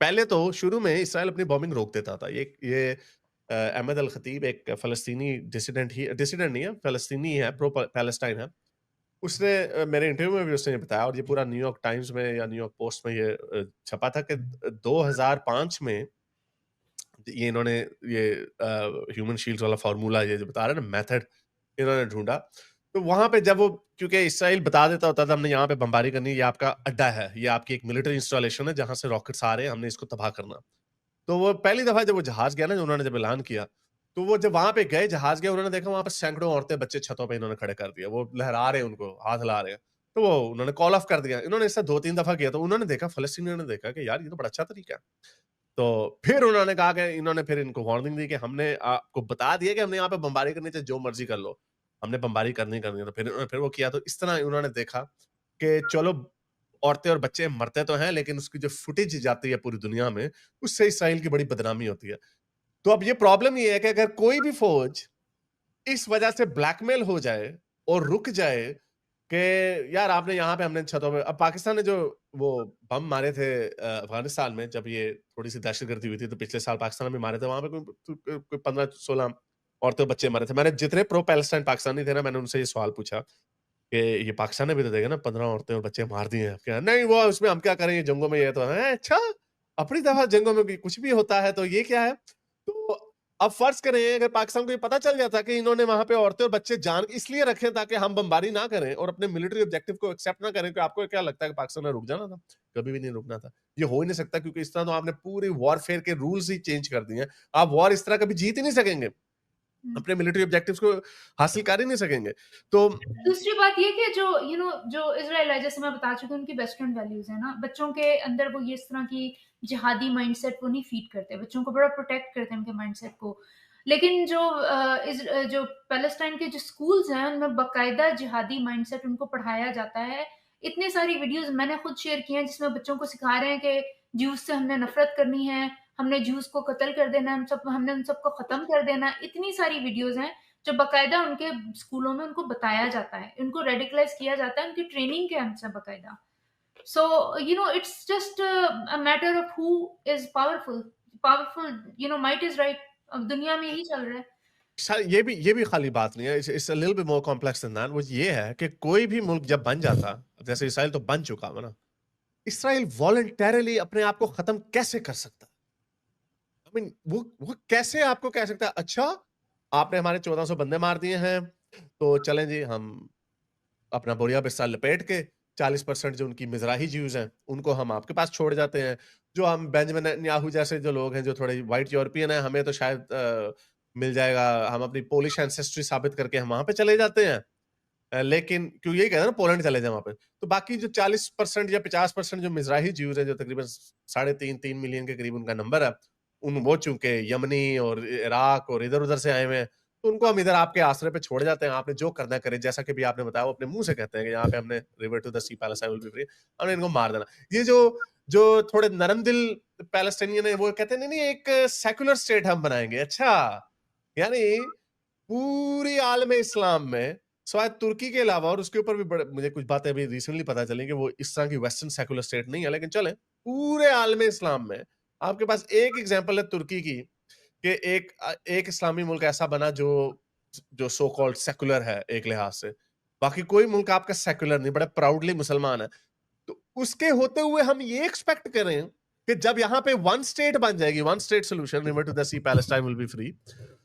पहले तो शुरू में इसराइल अपनी बॉम्बिंग रोक देता था. ये अहमद अल खतीब एक फलस्तीनी डिसिडेंट नहीं है, फलस्तीनी है, प्रो पैलेस्टाइन है. उसने मेरे इंटरव्यू में भी उसने ये बताया और ये पूरा न्यूयॉर्क टाइम्स में या न्यूयॉर्क पोस्ट में ये छपा था कि 2005 में ये इन्होंने ये ह्यूमन शील्ड्स वाला फार्मूला ये जो बता रहे हैं ना मेथड इन्होंने ढूंढा. तो वहां पे जब वो क्योंकि इसराइल बता देता होता था हमने यहाँ पे बमबारी करनी है, ये आपका अड्डा है, ये आपकी एक मिलिट्री इंस्टॉलेशन है जहां से रॉकेट्स आ रहे हैं, हमने इसको तबाह करना. तो वो पहली दफा जब वो जहाज गया ना, जो उन्होंने जब ऐलान किया, तो वो जब वहां पे गए जहाज गए, उन्होंने देखा वहां पे सैकड़ों औरतें बच्चे छतों पे इन्होंने खड़े कर दिया, वो लहरा रहे हैं, उनको हाथ हिला रहे हैं. तो वो उन्होंने कॉल ऑफ कर दिया. इन्होंने इससे 2-3 दफा किया तो उन्होंने देखा, फलस्तीनियों ने देखा कि यार ये तो बड़ा अच्छा तरीका है. तो फिर उन्होंने कहा कि इन्होंने फिर इनको वार्निंग दी कि हमने आपको बता दिया कि हमने यहाँ पे बमबारी करनी चाहिए, जो मर्जी कर लो, हमने बमबारी करनी करनी है. तो फिर उन्होंने फिर वो किया. तो इस तरह उन्होंने देखा कि चलो औरतें और बच्चे मरते तो हैं लेकिन उसकी जो फुटेज जाती है पूरी दुनिया में, उससे इसराइल की बड़ी बदनामी होती है. तो अब ये प्रॉब्लम ये है कि अगर कोई भी फौज इस वजह से ब्लैकमेल हो जाए और रुक जाए कि यार आपने यहाँ पे हमने छतों पे, अब पाकिस्तान ने जो वो बम मारे थे अफगानिस्तान में जब ये थोड़ी सी दहशतगर्दी हुई थी, तो पिछले साल पाकिस्तान में मारे थे, वहां पे कोई 15-16 औरतें और बच्चे मरे थे. मैंने जितने प्रो पैलेस्टाइन पाकिस्तानी थे ना, मैंने उनसे ये सवाल पूछा कि ये पाकिस्तान ने भी तो देखा ना 15 औरतें और बच्चे मार दिए हैं. क्या नहीं वो उसमें हम क्या करें, ये जंगों में ये तो है. अच्छा, अपनी दफा जंगों में भी कुछ भी होता है तो ये क्या है. तो अब फर्ज करें अगर पाकिस्तान को ये पता चल जाता कि इन्होंने वहां पे औरतें और बच्चे जान इसलिए रखे ताकि हम बमबारी ना करें और अपने मिलिट्री ऑब्जेक्टिव को एक्सेप्ट ना करें, कि आपको क्या लगता है कि पाकिस्तान ने रुक जाना था? कभी भी नहीं रुकना था. ये हो ही नहीं सकता क्योंकि इस तरह तो आपने पूरी वॉरफेयर के रूल्स ही चेंज कर दिए हैं. आप वॉर इस तरह कभी जीत ही नहीं सकेंगे, हुँ। अपने मिलिट्री ऑब्जेक्टिव्स को हासिल कर ही नहीं सकेंगे. तो दूसरी बात ये कि जो जो इज़राइल है, जैसे मैं बता चुकी हूँ, उनकी वेस्टर्न वैल्यूज़ है ना, बच्चों के अंदर वो ये इस तरह की जिहादी माइंडसेट वो नहीं फीड करते, बच्चों को बड़ा प्रोटेक्ट करते हैं उनके माइंडसेट को। लेकिन जो पैलेस्टाइन के जो स्कूल्स हैं, उनमें बाकायदा जिहादी माइंडसेट उनको पढ़ाया जाता है। इतनी सारी वीडियोज़ मैंने खुद शेयर की हैं, जिसमें बच्चों को सिखा रहे हैं कि ज्यूज़ से हमने नफ़रत करनी है, हमने ज्यूज़ को कत्ल कर देना है, हमने उन सबको ख़त्म कर देना है। इतनी सारी वीडियोज़ हैं जो बाकायदा उनके स्कूलों में उनको बताया जाता है, उनको रेडिकलाइज़ किया जाता है उनकी ट्रेनिंग कैंप्स हैं बाकायदा। So it's just a matter of who is powerful powerful might is right. अब दुनिया में यही चल रहा है। ये भी खाली बात नहीं है. It's a little bit more complex than that. वो ये है कि कोई भी मुल्क जब बन जाता, जैसे इसराइल तो बन चुका है ना, इसराइल वॉलंटरली अपने आप को खत्म कैसे कर सकता है? आई मीन वो कैसे आपको कह सकता है अच्छा आपने हमारे 1400 बंदे मार दिए हैं तो चलें जी हम अपना बोरिया बिस्तर लपेट के 40% जो उनकी मिजराही ज्यूज हैं उनको हम आपके पास छोड़ जाते हैं. जो हम बेंजामिन नेतन्याहू जैसे जो लोग हैं जो थोड़े व्हाइट यूरोपियन हैं, हमें तो शायद मिल जाएगा, हम अपनी पोलिश एंसेस्ट्री साबित करके हम वहां पे चले जाते हैं. लेकिन क्यों यही कहते हैं ना पोलैंड चले जाए वहां पे. तो बाकी जो 40% या 50% जो मिजराही ज्यूज हैं जो तकरीबन 3.5 मिलियन के करीब उनका नंबर है, उन वो चूंकि यमनी और इराक और इधर उधर से आए हुए हैं, तो उनको हम इधर आपके आसरे पे छोड़ जाते हैं. आपने जो करना करे, जैसा कि भी आपने बताया, वो अपने मुंह से कहते हैं कि यहाँ पे हमने river to the sea Palestine will be free, हमने इनको मार देना. ये जो जो थोड़े नरम दिल पैलेस्टाइनियन है वो कहते हैं नहीं नहीं एक सेकुलर स्टेट हम बनाएंगे. अच्छा, यानी पूरी आलम इस्लाम में शायद तुर्की के अलावा, और उसके ऊपर भी बड़े मुझे कुछ बातें अभी रिसेंटली पता चली कि वो इस तरह की वेस्टर्न सेकुलर स्टेट नहीं है, लेकिन चले पूरे आलम इस्लाम में आपके पास एक एग्जांपल है तुर्की की कि एक इस्लामी मुल्क ऐसा बना जो जो सो कॉल्ड सेकुलर है एक लिहाज से. बाकी कोई मुल्क आपका सेकुलर नहीं, बड़ा प्राउडली मुसलमान है. तो उसके होते हुए हम ये एक्सपेक्ट करें कि जब यहाँ पे वन स्टेट बन जाएगी, one state solution, river to the sea Palestine will be free,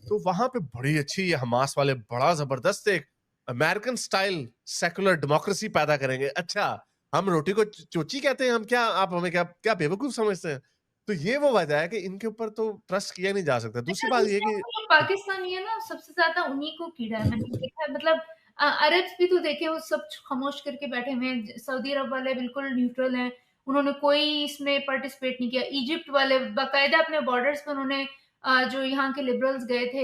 तो वहां पे बड़ी अच्छी ये हमास वाले बड़ा जबरदस्त एक अमेरिकन स्टाइल सेकुलर डेमोक्रेसी पैदा करेंगे. अच्छा, हम रोटी को चोची कहते हैं, हम क्या आप हमें क्या क्या बेवकूफ समझते हैं? तो ये वो वजह है कि इनके ऊपर तो ट्रस्ट किया नहीं जा सकता. दूसरी अच्छा, बात ये दूसरा कि जो पाकिस्तानी है ना, सबसे ज़्यादा उन्हीं को कीड़ा है, मैंने देखा है। मतलब अरब्स भी तो देखे, वो सब खामोश करके बैठे हुए हैं। सऊदी अरब वाले बिल्कुल न्यूट्रल हैं, उन्होंने कोई इसमें पार्टिसिपेट नहीं किया। इजिप्ट वाले बाकायदा अपने बॉर्डर्स पे उन्होंने जो यहाँ के लिबरल्स गए थे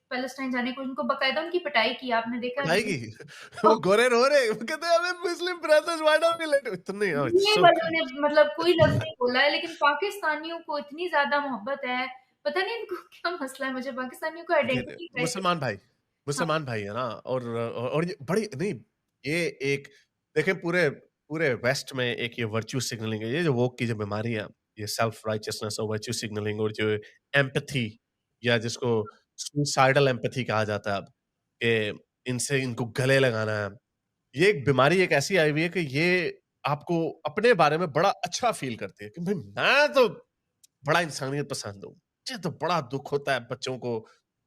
पैलेस्टाइन जाने को, उनको बाकायदा उनकी पिटाई की, आपने देखा है बताएगी वीडियो। वो और गोरे रो रहे, वो कहते हैं हमें Muslim brothers why don't we let इतने, इट्स दुनिया सो वालों क्यूट। ने मतलब कोई लफ्ज़ नहीं बोला है, लेकिन पाकिस्तानियों को इतनी ज़्यादा मोहब्बत है, पता नहीं इनको क्या मसला है, मुझे पाकिस्तानियों को देखिए, आइडेंटिटी क्राइसिस। हाँ, मुसलमान भाई है ना, और ये बड़ी नहीं, ये एक, देखें पूरे पूरे वेस्ट में एक ये वर्च्यू सिग्नलिंग है, ये जो वोक की जो बीमारी है, ये सेल्फ राइचियसनेस और वर्च्यू सिग्नलिंग और जो एम्पैथी, या जिसको सुसाइडल एम्पैथी कहा जाता है अब, कि इनसे इनको गले लगाना है। ये एक बीमारी एक ऐसी आई हुई है कि ये आपको अपने बारे में बड़ा अच्छा फील करती है कि भाई मैं तो बड़ा इंसानियत पसंद हूँ। मुझे तो बड़ा दुःख होता है बच्चों को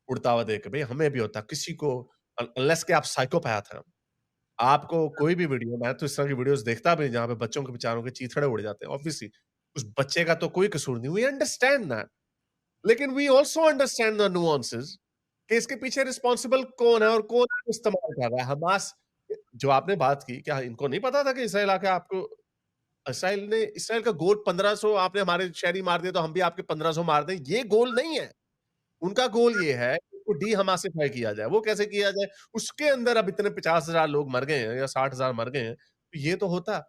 उड़ता हुआ देख के, भई हमें भी होता है, किसी को अनलेस कि आप साइकोपैथ हैं। आपको कोई भी वीडियो, मैं तो इस तरह की वीडियोज़ देखता भी नहीं जहाँ पे बच्चों के बेचारों के चीथड़े उड़ जाते हैं। ऑब्वियसली उस बच्चे का तो कोई कसूर नहीं, वी अंडरस्टैंड दैट। लेकिन we also understand the nuances कि इसके पीछे रिस्पांसिबल कौन है और कौन इस्तेमाल कर रहा है। हमास, जो आपने बात की, क्या इनको नहीं पता था कि इसराइल आके आपको, इसराइल का गोल 1500 आपने हमारे शहरी मार दिए तो हम भी आपके 1500 मार दें, ये गोल नहीं है। उनका गोल ये है कि उसको डी-हमासिफाई किया जाए। वो कैसे किया जाए? उसके अंदर अब इतने 50,000 लोग मर गए हैं या 60,000 मर गए हैं, तो ये तो होता,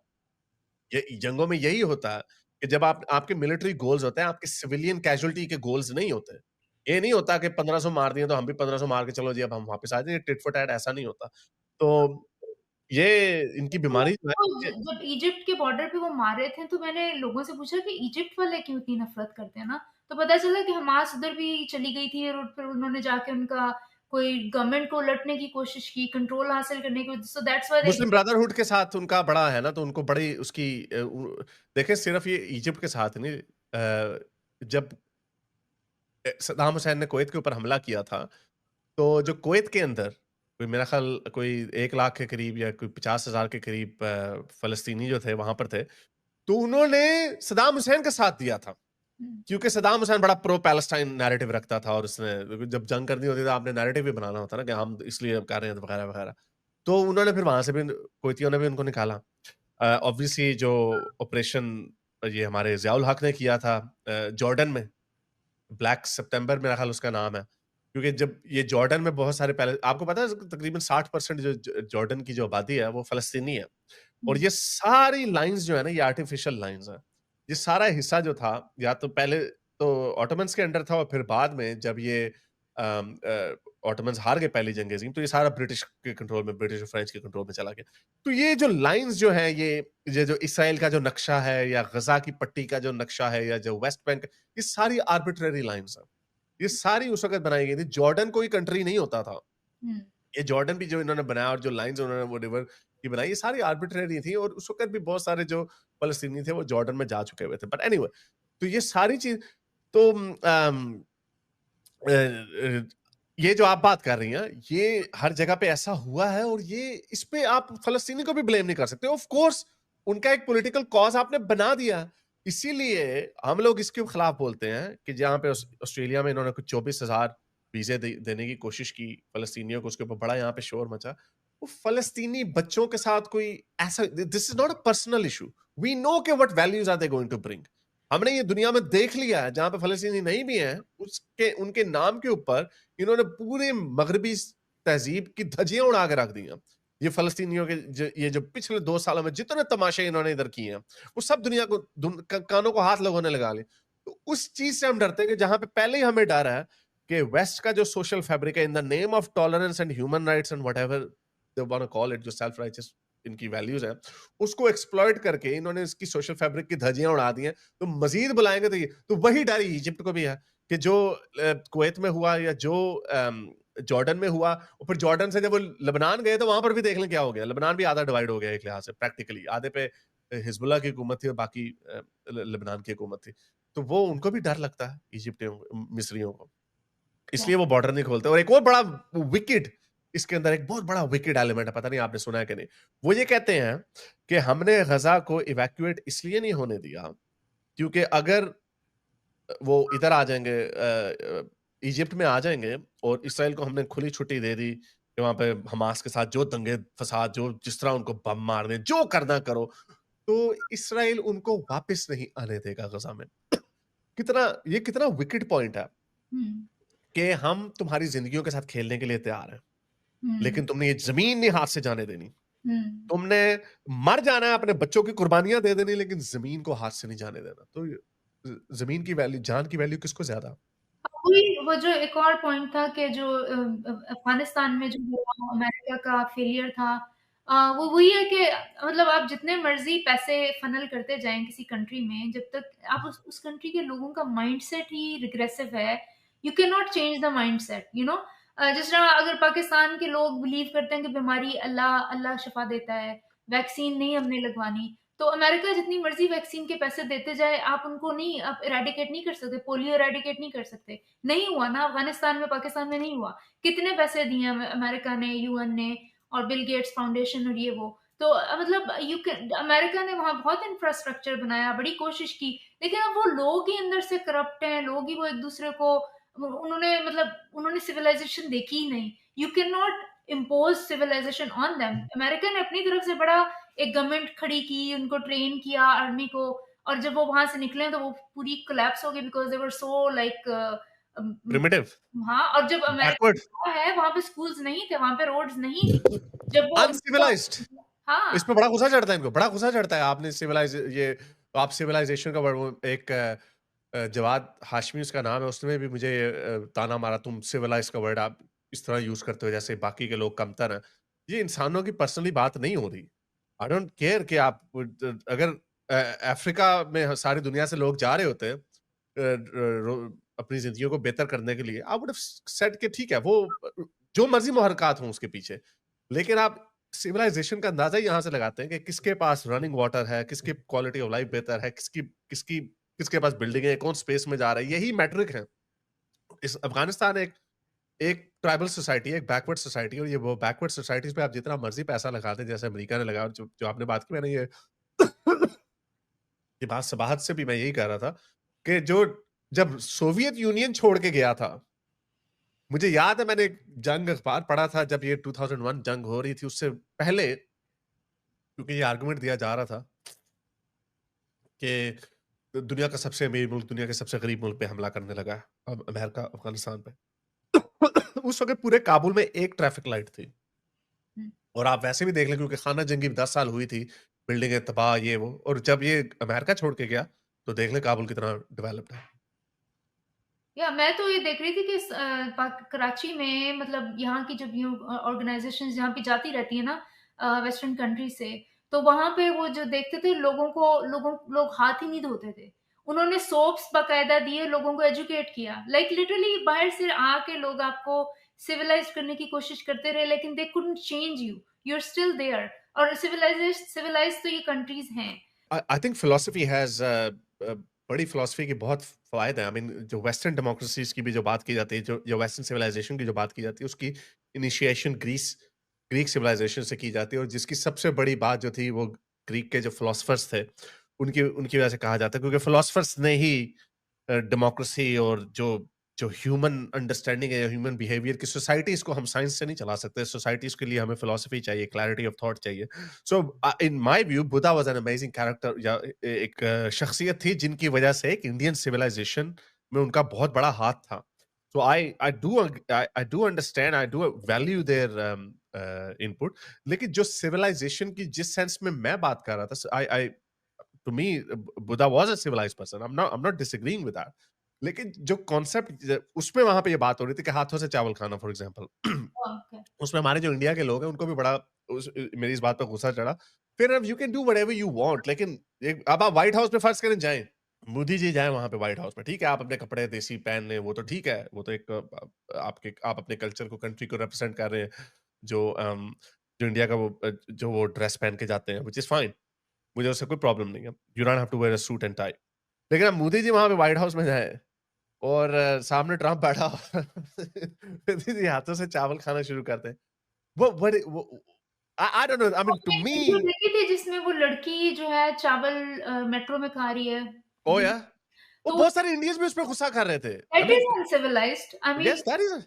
ये जंगों में यही होता है कि जब आप, आपके मिलिट्री गोल्स होते हैं, आपके सिविलियन कैजुअल्टी के गोल्स नहीं होते। ये नहीं होता कि 1500 मार दिए तो हम भी 1500 मार के चलो जी अब हम वापस आ जाएँ, टिट फॉर टैट ऐसा नहीं होता। तो ये इनकी तो बीमारी जो है तो ये, जब इजिप्ट के बॉर्डर पे वो मार रहे थे, तो मैंने लोगों से पूछा कि इजिप्ट वाले क्यों इतनी नफ़रत करते हैं ना? तो पता चला कि हमास उधर भी चली गई थी और फिर उन्होंने जाके उनका कोई गवर्नमेंट को उलटने की कोशिश की, कंट्रोल हासिल करने की, so that's why they. Muslim brotherhood के साथ उनका बड़ा है ना, तो उनको बड़ी उसकी देखिए सिर्फ ये इजिप्ट के साथ नहीं, जब सद्दाम हुसैन ने कुवैत के ऊपर हमला किया था, तो जो कुवैत के अंदर कोई मेरा ख्याल कोई 1 लाख के करीब या कोई 50,000 के करीब फ़लस्तीनी जो थे वहाँ पर थे, तो उन्होंने सद्दाम हुसैन का साथ दिया था। हुँ, क्योंकि सद्दाम हुसैन बड़ा प्रो पैलेस्टाइन नैरेटिव रखता था, और उसने जब जंग करनी होती थी तो आपने नैरेटिव भी बनाना होता है ना कि हम इसलिए कर रहे हैं वगैरह-वगैरह। तो उन्होंने फिर वहाँ से भी, कुवैतियों ने भी उनको निकाला। ऑब्वियसली जो ऑपरेशन ये हमारे ज़ियाउल हक ने किया था जॉर्डन में, ब्लैक सितंबर मेरा ख्याल उसका नाम है। क्योंकि जब ये जॉर्डन में बहुत सारे पहले, आपको पता है तकरीबन 60% जो जॉर्डन की जो आबादी है वो फ़लस्तीनी है। और हुँ, ये सारी लाइन्स जो है ना, ये आर्टिफिशियल लाइन्स हैं। ये सारा हिस्सा जो था, या तो पहले तो ऑटोमन्स के अंडर था, और फिर बाद में जब ये ऑटोमन्स हार गए पहली जंग अज़ीम, तो ये सारा ब्रिटिश के कंट्रोल में, ब्रिटिश और फ्रेंच के कंट्रोल में चला गया। तो ये जो लाइन्स जो हैं, ये जो इसराइल का जो नक्शा है, या गज़ा की पट्टी का जो नक्शा है, या जो वेस्ट बैंक, ये सारी आर्बिट्रेरी लाइन्स हैं। ये सारी उस वक़्त बनाई गई थी। जॉर्डन कोई कंट्री नहीं होता था। हुँ, ये जॉर्डन भी जो इन्होंने बनाया, और जो लाइन्स उन्होंने वो रिवर की बनाई, ये सारी आर्बिट्रेरी थी, और उस वक़्त भी बहुत सारे जो फ़लस्तीनी थे वो जॉर्डन में जा चुके हुए थे। बट एनीवे, तो ये सारी चीज़, तो ये जो आप बात कर रही हैं, ये हर जगह पे ऐसा हुआ है, और ये इस पे आप फ़लस्तीनी को भी ब्लेम नहीं कर सकते। ऑफ़ कोर्स उनका एक पॉलिटिकल कॉज़ आपने बना दिया। इसीलिए हम लोग इसके खिलाफ बोलते हैं कि जहाँ पे ऑस्ट्रेलिया में इन्होंने कुछ 24,000 वीज़े देने की कोशिश की फ़लस्तीनियों को, उसके ऊपर बड़ा यहाँ पे शोर मचा। वो फ़लस्तीनी बच्चों के साथ कोई ऐसा, this is not a personal issue. We know के what values are they going to bring. हमने ये दुनिया में देख लिया है, जहाँ पे फ़लस्तीनी नहीं भी हैं, उसके उनके नाम के ऊपर इन्होंने पूरे मगरबी तहज़ीब की धज्जियाँ उड़ा के रख दी हैं। ये फ़लस्तीनियों के ये जो पिछले 2 सालों में जितने तमाशे इन्होंने इधर किए हैं, वो सब दुनिया को कानों को हाथ लोगों ने लगा लिए। तो उस चीज़ से हम डरते हैं कि जहाँ पे पहले ही हमें डर है कि वेस्ट का जो सोशल फैब्रिक है, in the name of tolerance and human rights and whatever they want to call it, जो सेल्फ राइचियस इनकी वैल्यूज़ हैं, उसको एक्सप्लॉइट करके इन्होंने इसकी सोशल फैब्रिक की धज्जियाँ उड़ा दी हैं। तो मज़ीद बुलाएँगे तो ये, तो वही डर इजिप्ट को भी है कि जो कुवैत में हुआ, या जो जॉर्डन में हुआ, और फिर जॉर्डन से जब वो लेबनान गए तो वहाँ पर भी देख लें क्या हो गया। लेबनान भी आधा डिवाइड हो गया एक लिहाज से प्रैक्टिकली। आधे पे हिज़्बुल्लाह की हुकूमत थी, और बाकी लेबनान की हुकूमत थी। तो वो उनको भी डर लगता है इजिप्टियों मिस्रियों को। क्या? इसलिए वो बॉर्डर नहीं खोलते। और एक और बड़ा विकेड, इसके अंदर एक बहुत बड़ा विकेड एलिमेंट है, पता नहीं आपने सुना है कि नहीं। वो ये कहते हैं कि हमने गज़ा को इवैक्यूएट इसलिए नहीं होने दिया, क्योंकि अगर वो इधर आ जाएँगे, इजिप्ट में आ जाएँगे, और इसराइल को हमने खुली छुट्टी दे दी कि वहाँ पे हमास के साथ जो दंगे फ़साद, जो जिस तरह उनको बम मारने, जो करना करो। तो इसराइल उनको वापस नहीं आने देगा गजा में। कितना विकेड पॉइंट है हम्म। कि हम तुम्हारी जिंदगियों के साथ खेलने के लिए तैयार हैं, हम्म। लेकिन तुमने ये जमीन नहीं हाथ से जाने देनी। हम्म। तुमने मर जाना है, अपने बच्चों की कुर्बानियां दे देनी, लेकिन जमीन को हाथ से नहीं जाने देना। तो जमीन की वैल्यू, जान की वैल्यू किसको ज्यादा? वही वो जो एक और पॉइंट था कि जो अफगानिस्तान में जो हुआ, अमेरिका का फेलियर था, वो वही है कि मतलब आप जितने मर्जी पैसे फनल करते जाएं किसी कंट्री में, जब तक आप उस कंट्री के लोगों का माइंडसेट ही रिग्रेसिव है, you can not change the mindset, you know. जिस तरह अगर पाकिस्तान के लोग बिलीव करते हैं कि बीमारी अल्लाह अल्लाह शिफा देता है, वैक्सीन नहीं हमने लगवानी, तो अमेरिका जितनी मर्जी वैक्सीन के पैसे देते जाए, आप उनको नहीं, आप इरेडिकेट नहीं कर सकते, पोलियो इरेडिकेट नहीं कर सकते। नहीं हुआ ना, अफगानिस्तान में पाकिस्तान में नहीं हुआ। कितने पैसे दिए अमेरिका ने, यूएन ने और बिल गेट्स फाउंडेशन और ये वो। तो मतलब यू कैन, अमेरिका ने वहां बहुत इंफ्रास्ट्रक्चर बनाया, बड़ी कोशिश की, लेकिन अब वो लोग ही अंदर से करप्ट हैं, लोग ही वो एक दूसरे को, उन्होंने मतलब उन्होंने सिविलाइजेशन देखी ही नहीं। You can not impose civilisation on them. America ने अपनी तरफ से बड़ा एक गवर्नमेंट खड़ी की, उनको ट्रेन किया आर्मी को, और जब वो वहां से निकले तो वो पूरी कोलैप्स हो गई, because they were so like primitive, हाँ। और जब बैकवर्ड, अमेरिका है, वहां पे स्कूल्स नहीं थे, वहां पे रोड्स नहीं थी, जब वो अनसिविलाइज्ड। हाँ। इस पे बड़ा गुस्सा चढ़ता है इनको, बड़ा गुस्सा चढ़ता है। आपने सिविलाइज ये, आप सिविलाइजेशन का वर्ड, वो एक जवाद हाशमी उसका नाम है, उसने भी मुझे ताना मारा, तुम सिविलाइज का वर्ड आप इस तरह यूज करते हो जैसे बाकी के लोग कमतर हैं। ये इंसानों की पर्सनली बात नहीं हो रही। आई डोंट केयर कि आप अगर अफ्रीका में सारी दुनिया से लोग जा रहे होते हैं अपनी जिंदगियों को बेहतर करने के लिए, आई वुड हैव सेड कि ठीक है, वो जो मर्जी मुहरकात हों उसके पीछे, लेकिन आप सिविलाइजेशन का अंदाजा ही यहाँ से लगाते हैं कि किसके पास रनिंग वाटर है, किसकी क्वालिटी ऑफ लाइफ बेहतर है, किसकी किसकी किसके पास बिल्डिंग है, कौन स्पेस में जा रहा है, यही मैट्रिक है। इस अफगानिस्तान एक एक ट्राइबल सोसाइटी है, एक बैकवर्ड सोसाइटी है, और ये वो बैकवर्ड सोसाइटीज पे आप जितना मर्जी पैसा लगाते हैं, जैसे अमेरिका ने लगाया, जो आपने बात की, मैंने ये ये बात सबाहत से भी मैं यही कह रहा था कि जो जब सोवियत यूनियन छोड़ के गया था, मुझे याद है मैंने एक जंग अखबार पढ़ा था जब ये 2001 जंग हो रही थी, उससे पहले, क्योंकि ये आर्गुमेंट दिया जा रहा था कि दुनिया का सबसे अमीर मुल्क दुनिया के सबसे गरीब मुल्क पे हमला करने लगा है, अब अमेरिका अफगानिस्तान पे। उस वक्त पूरे काबुल में एक ट्रैफिक लाइट थी, हम्म। और आप वैसे भी देख लें क्योंकि खाना जंगी 10 साल हुई थी, बिल्डिंगें तबाह ये वो, और जब ये अमेरिका छोड़ के गया तो देख लें काबुल कितना डेवलप्ड है। या मैं तो ये देख रही थी कि कराची में, मतलब यहाँ की जब ये ऑर्गेनाइजेशन यहाँ पे जाती रहती है ना वेस्टर्न कंट्री से, तो वहां पे वो जो देखते थे लोगों को, लोग हाथ ही नहीं धोते थे। उन्होंने सोप्स बाकायदा दिए, लोगों को एजुकेट किया, लाइक लिटरली बाहर से आके लोग आपको सिविलाइज करने की कोशिश करते रहे, लेकिन they couldn't change you, you are still there. और सिविलाइज तो ये कंट्रीज हैं। आई थिंक फिलॉसफी हैज बड़ी फिलॉसफी के बहुत फायदे हैं। आई मीन जो वेस्टर्न डेमोक्रेसीज की भी जो बात की जाती है, जो वेस्टर्न सिविलाइजेशन की जो बात की जाती है, उसकी इनिशिएशन ग्रीक सिविलाइजेशन से की जाती है, और जिसकी सबसे बड़ी बात जो थी वो ग्रीक के जो फिलोसफर्स थे उनकी उनकी वजह से कहा जाता है, क्योंकि फिलोसफर्स ने ही डेमोक्रेसी और जो जो ह्यूमन अंडरस्टैंडिंग है, ह्यूमन बिहेवियर की, सोसाइटीज को हम साइंस से नहीं चला सकते, सोसाइटीज के लिए हमें फिलोसफी चाहिए, क्लैरिटी ऑफ थॉट चाहिए। So in my view Buddha was an amazing character, या एक शख्सियत थी जिनकी वजह से एक इंडियन सिविलाइजेशन में उनका बहुत बड़ा हाथ था। So I do understand, I do value their input, लेकिन जो सिविलाइजेशन की जिस सेंस में मैं बात कर रहा था, I to me Buddha was a civilised person, I am not disagreeing with that, लेकिन जो कॉन्सेप्ट उसमें वहां पे ये बात हो रही थी कि हाथों से चावल खाना, फॉर एग्जांपल, ओके। उसमें हमारे जो इंडिया के लोग हैं उनको भी बड़ा मेरी इस बात पर गुस्सा चढ़ा। फिर अब you can do whatever you want, लेकिन अब आप व्हाइट हाउस में फर्ज करें जाएं, मोदी जी जाएं वहां पे व्हाइट हाउस में, ठीक है, आप अपने कपड़े देसी पहन लें, वो तो ठीक है, वो तो एक आपके आप अपने कल्चर को, कंट्री को रिप्रेजेंट कर रहे हैं, जो जो इंडिया का वो जो वो ड्रेस पहन के जाते हैं, व्हिच इज फाइन, मुझे उससे कोई प्रॉब्लम नहीं है, you don't have to wear a suit and tie. लेकिन अब मोदी जी वहां पे व्हाइट हाउस में जाए और सामने ट्रम्प बैठा हो, मोदी जी हाथों से चावल खाना शुरू करते हैं, वो I don't know, I mean to आपने मी, वीडियो देखी थी जिसमें वो लड़की जो है चावल मेट्रो में खा रही है? ओ या, वो तो बहुत सारे इंडियंस भी उस पे गुस्सा कर रहे थे। आई that is mean uncivilized. I mean, yes that is,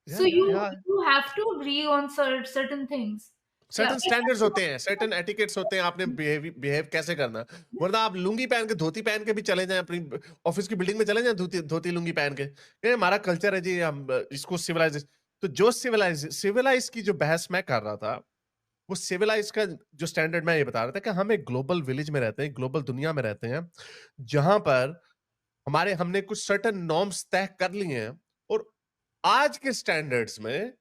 so या you have to agree on certain things. या सर्टेन स्टैंडर्ड्स होते हैं, सर्टेन एटिकेट्स होते हैं, आपने बिहेव कैसे करना है। वरना आप लुंगी पहन के, धोती पहन के भी चले जाएँ, अपनी ऑफिस की बिल्डिंग में चले जाएँ धोती धोती लुंगी पहन के। ये हमारा कल्चर है जी, हम इसको सिविलाइज। तो जो सिविलाइज की जो बहस मैं कर रहा था, वो सिविलाइज का जो स्टैंडर्ड मैं ये बता रहा था कि हम एक ग्लोबल विलेज में रहते हैं, ग्लोबल दुनिया में रहते हैं, जहाँ पर हमने कुछ सर्टेन नॉर्म्स तय कर लिए हैं, और आज के स्टैंडर्ड्स में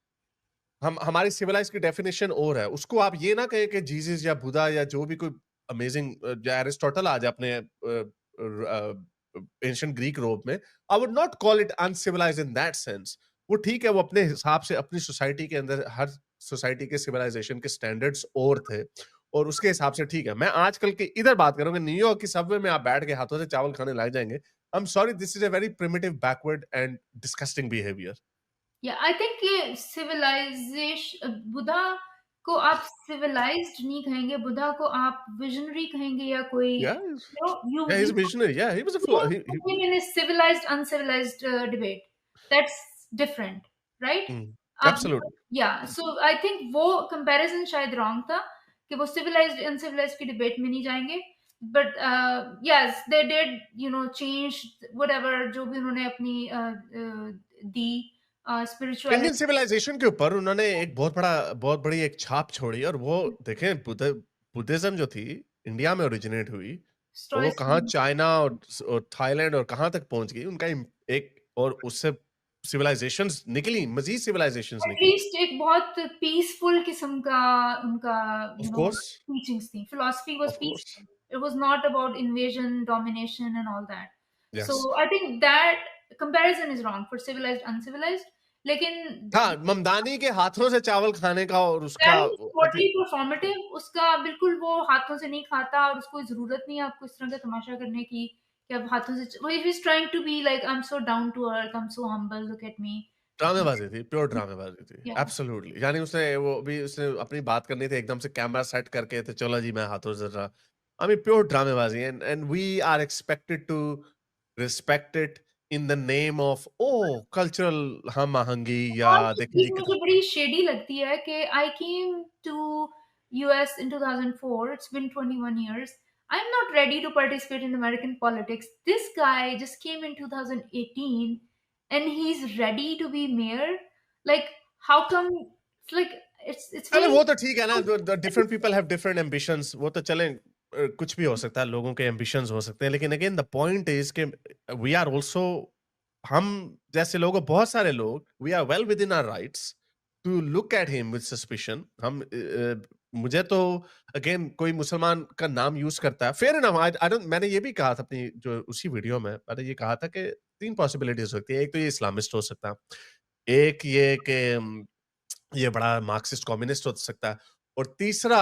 हम हमारी सिविलाइज की डेफिनेशन और है। उसको आप ये ना कहें कि जीसस या बुद्धा या जो भी कोई अमेजिंग, या एरिस्टोटल आज अपने एंशिएंट ग्रीक रोम में, I would not call it uncivilised in that sense. वो ठीक है, वो अपने हिसाब से अपनी सोसाइटी के अंदर, हर सोसाइटी के सिविलाइजेशन के स्टैंडर्ड्स और थे, और उसके हिसाब से ठीक है। मैं आजकल के इधर बात करूंगा, न्यूयॉर्क की सबवे में आप बैठ के हाथों से चावल खाने लग जाएंगे। I am sorry, this is a very primitive, backward and disgusting behaviour. या आई थिंक ये सिविलाइजेशन, बुद्धा को आप सिविलाइज्ड नहीं कहेंगे, बुद्धा को आप विजनरी कहेंगे, या कोई Yeah, you yeah, he's a visionary. Yeah, he was a in a civilized uncivilized debate. That's different, right? आप absolutely. so I think वो comparison शायद wrong था कि वो civilized uncivilized की debate में नहीं जाएंगे, but yes they did change whatever जो भी उन्होंने अपनी दी spirituality। इंडियन सिविलाइजेशन के ऊपर उन्होंने एक बहुत बड़ी एक छाप छोड़ी, और वो देखें, बुद्धिज्म जो थी इंडिया में ओरिजिनेट हुई, और वो कहाँ Stoicism। चाइना और थाईलैंड और कहाँ तक पहुंच गई, उनका एक, और उससे सिविलाइजेशंस निकली, मजीद सिविलाइजेशंस At निकली। least एक बहुत पीसफुल किस्म का उनका ऑफ कोर्स, teachings थी। Philosophy was of course, peaceful. It was not about invasion, domination, and all that. So yes. I think that comparison is wrong for civilized, uncivilized. लेकिन हाँ, ममदानी के हाथों से चावल खाने का, और उसका that was I think, totally performative. उसका बिल्कुल वो हाथों से नहीं खाता, और उसको जरूरत नहीं है आपको इस तरह का तमाशा करने की कि आप हाथों से he's trying to be like I'm so down to earth, I'm so humble, look at me. ड्रामेबाजी थी, प्योर ड्रामेबाजी थी, Yeah. एब्सोल्युटली। यानी उसने अपनी बात करनी थी, एकदम से कैमरा सेट करके, तो चलो जी मैं हाथों से रहा। आई मीन प्योर ड्रामेबाजी, and we are expected to respect it in the name of cultural हम आहंगी, या और एक देखें जी चीज़ मुझे बड़ी शेडी लगती है कि I came to US in 2004, it's been 21 years. I'm not ready to participate in American politics. This guy just came in 2018 and he's ready to be mayor. Like, how come? It's like it's अरे very वो तो ठीक है ना, different people have different ambitions, वो तो चलें, कुछ भी हो सकता है, लोगों के एम्बिशंस हो सकते हैं, लेकिन अगेन द पॉइंट इज के वी आर आल्सो, हम जैसे लोग, बहुत सारे लोग, we are well within our rights to look at him with suspicion. मुझे तो अगेन कोई मुसलमान का नाम यूज करता है, फेयर इनफ, आई डोंट, मैंने ये भी कहा था अपनी जो उसी वीडियो में, मैंने ये कहा था कि तीन पॉसिबिलिटीज हो सकती है। एक तो ये इस्लामिस्ट हो सकता है, एक ये कि ये बड़ा मार्क्सिस्ट कम्युनिस्ट हो सकता है, और तीसरा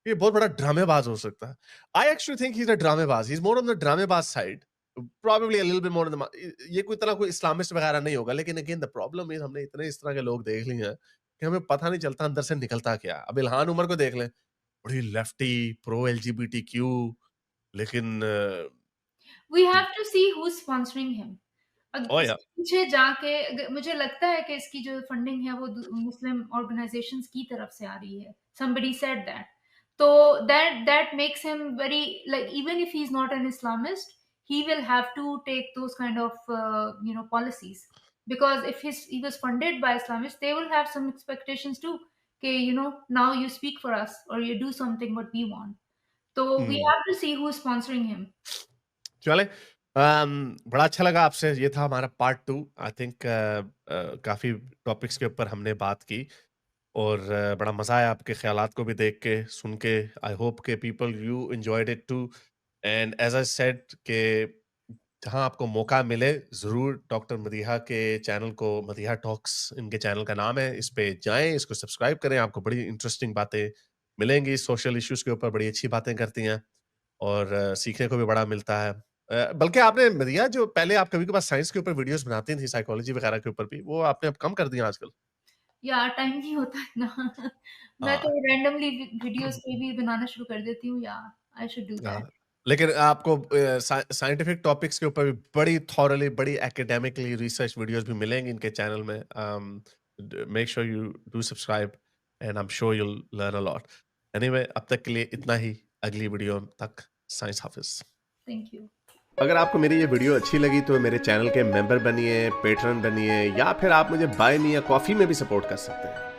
ये बहुत बड़ा ड्रामेबाज हो सकता है। I actually think he is a ड्रामेबाज, he is more on the ड्रामेबाज side, probably a little bit more on the, ये कोई इतना कोई इस्लामिस्ट वगैरह नहीं होगा, लेकिन अगेन द प्रॉब्लम इज हमने इतने इस तरह के लोग देख लिए हैं कि हमें पता नहीं चलता अंदर से निकलता क्या। अब इल्हान उमर को देख लें, बड़ी लेफ्टी, प्रो एलजीबीटीक्यू, लेकिन we have to see who's sponsoring him. ओ या इसके पीछे जाके मुझे लगता है कि इसकी जो फंडिंग है वो मुस्लिम ऑर्गेनाइजेशंस की तरफ से आ रही है। Somebody said that. So that makes him very, like, even if he's not an Islamist, he will have to take those kind of policies, because if he was funded by Islamists, they will have some expectations too. Okay, now you speak for us or you do something what we want. So we have to see who's sponsoring him. चले, बड़ा अच्छा लगा आपसे, ये था हमारा part 2। I think काफी topics के ऊपर हमने बात की, और बड़ा मजा आया आपके ख्यालात को भी देख के, सुन के। आई होप के people you enjoyed it too, and as I said के जहां आपको मौका मिले, जरूर डॉक्टर मदीहा के चैनल को, मदीहा टॉक्स इनके चैनल का नाम है, इस पे जाएं, इसको सब्सक्राइब करें, आपको बड़ी इंटरेस्टिंग बातें मिलेंगी, सोशल इश्यूज के ऊपर बड़ी अच्छी बातें करती हैं, और सीखने को भी बड़ा मिलता है। बल्कि आपने मदीहा, जो पहले आप कभी कभार साइंस के ऊपर वीडियोस बनाती थी, साइकोलॉजी वगैरह के ऊपर भी, वो आपने अब कम कर दिया आजकल। यार टाइम नहीं होता है ना। मैं तो हाँ, रैंडमली वीडियोस कोई भी बनाना शुरू कर देती हूँ। यार आई शुड डू दैट। हाँ। लेकिन आपको साइंटिफिक टॉपिक्स के ऊपर भी बड़ी थॉरली, बड़ी एकेडमिकली रिसर्च वीडियोस भी मिलेंगी इनके चैनल में। Make sure you do subscribe, and I'm sure you'll learn a lot. Anyway, अब तक के लिए इतना ही. अगली वीडियो तक साइंस हाफिज. Thank you. अगर आपको मेरी ये वीडियो अच्छी लगी तो मेरे चैनल के मेंबर बनिए, पेट्रन बनिए, या फिर आप मुझे बाय मी या कॉफी में भी सपोर्ट कर सकते हैं.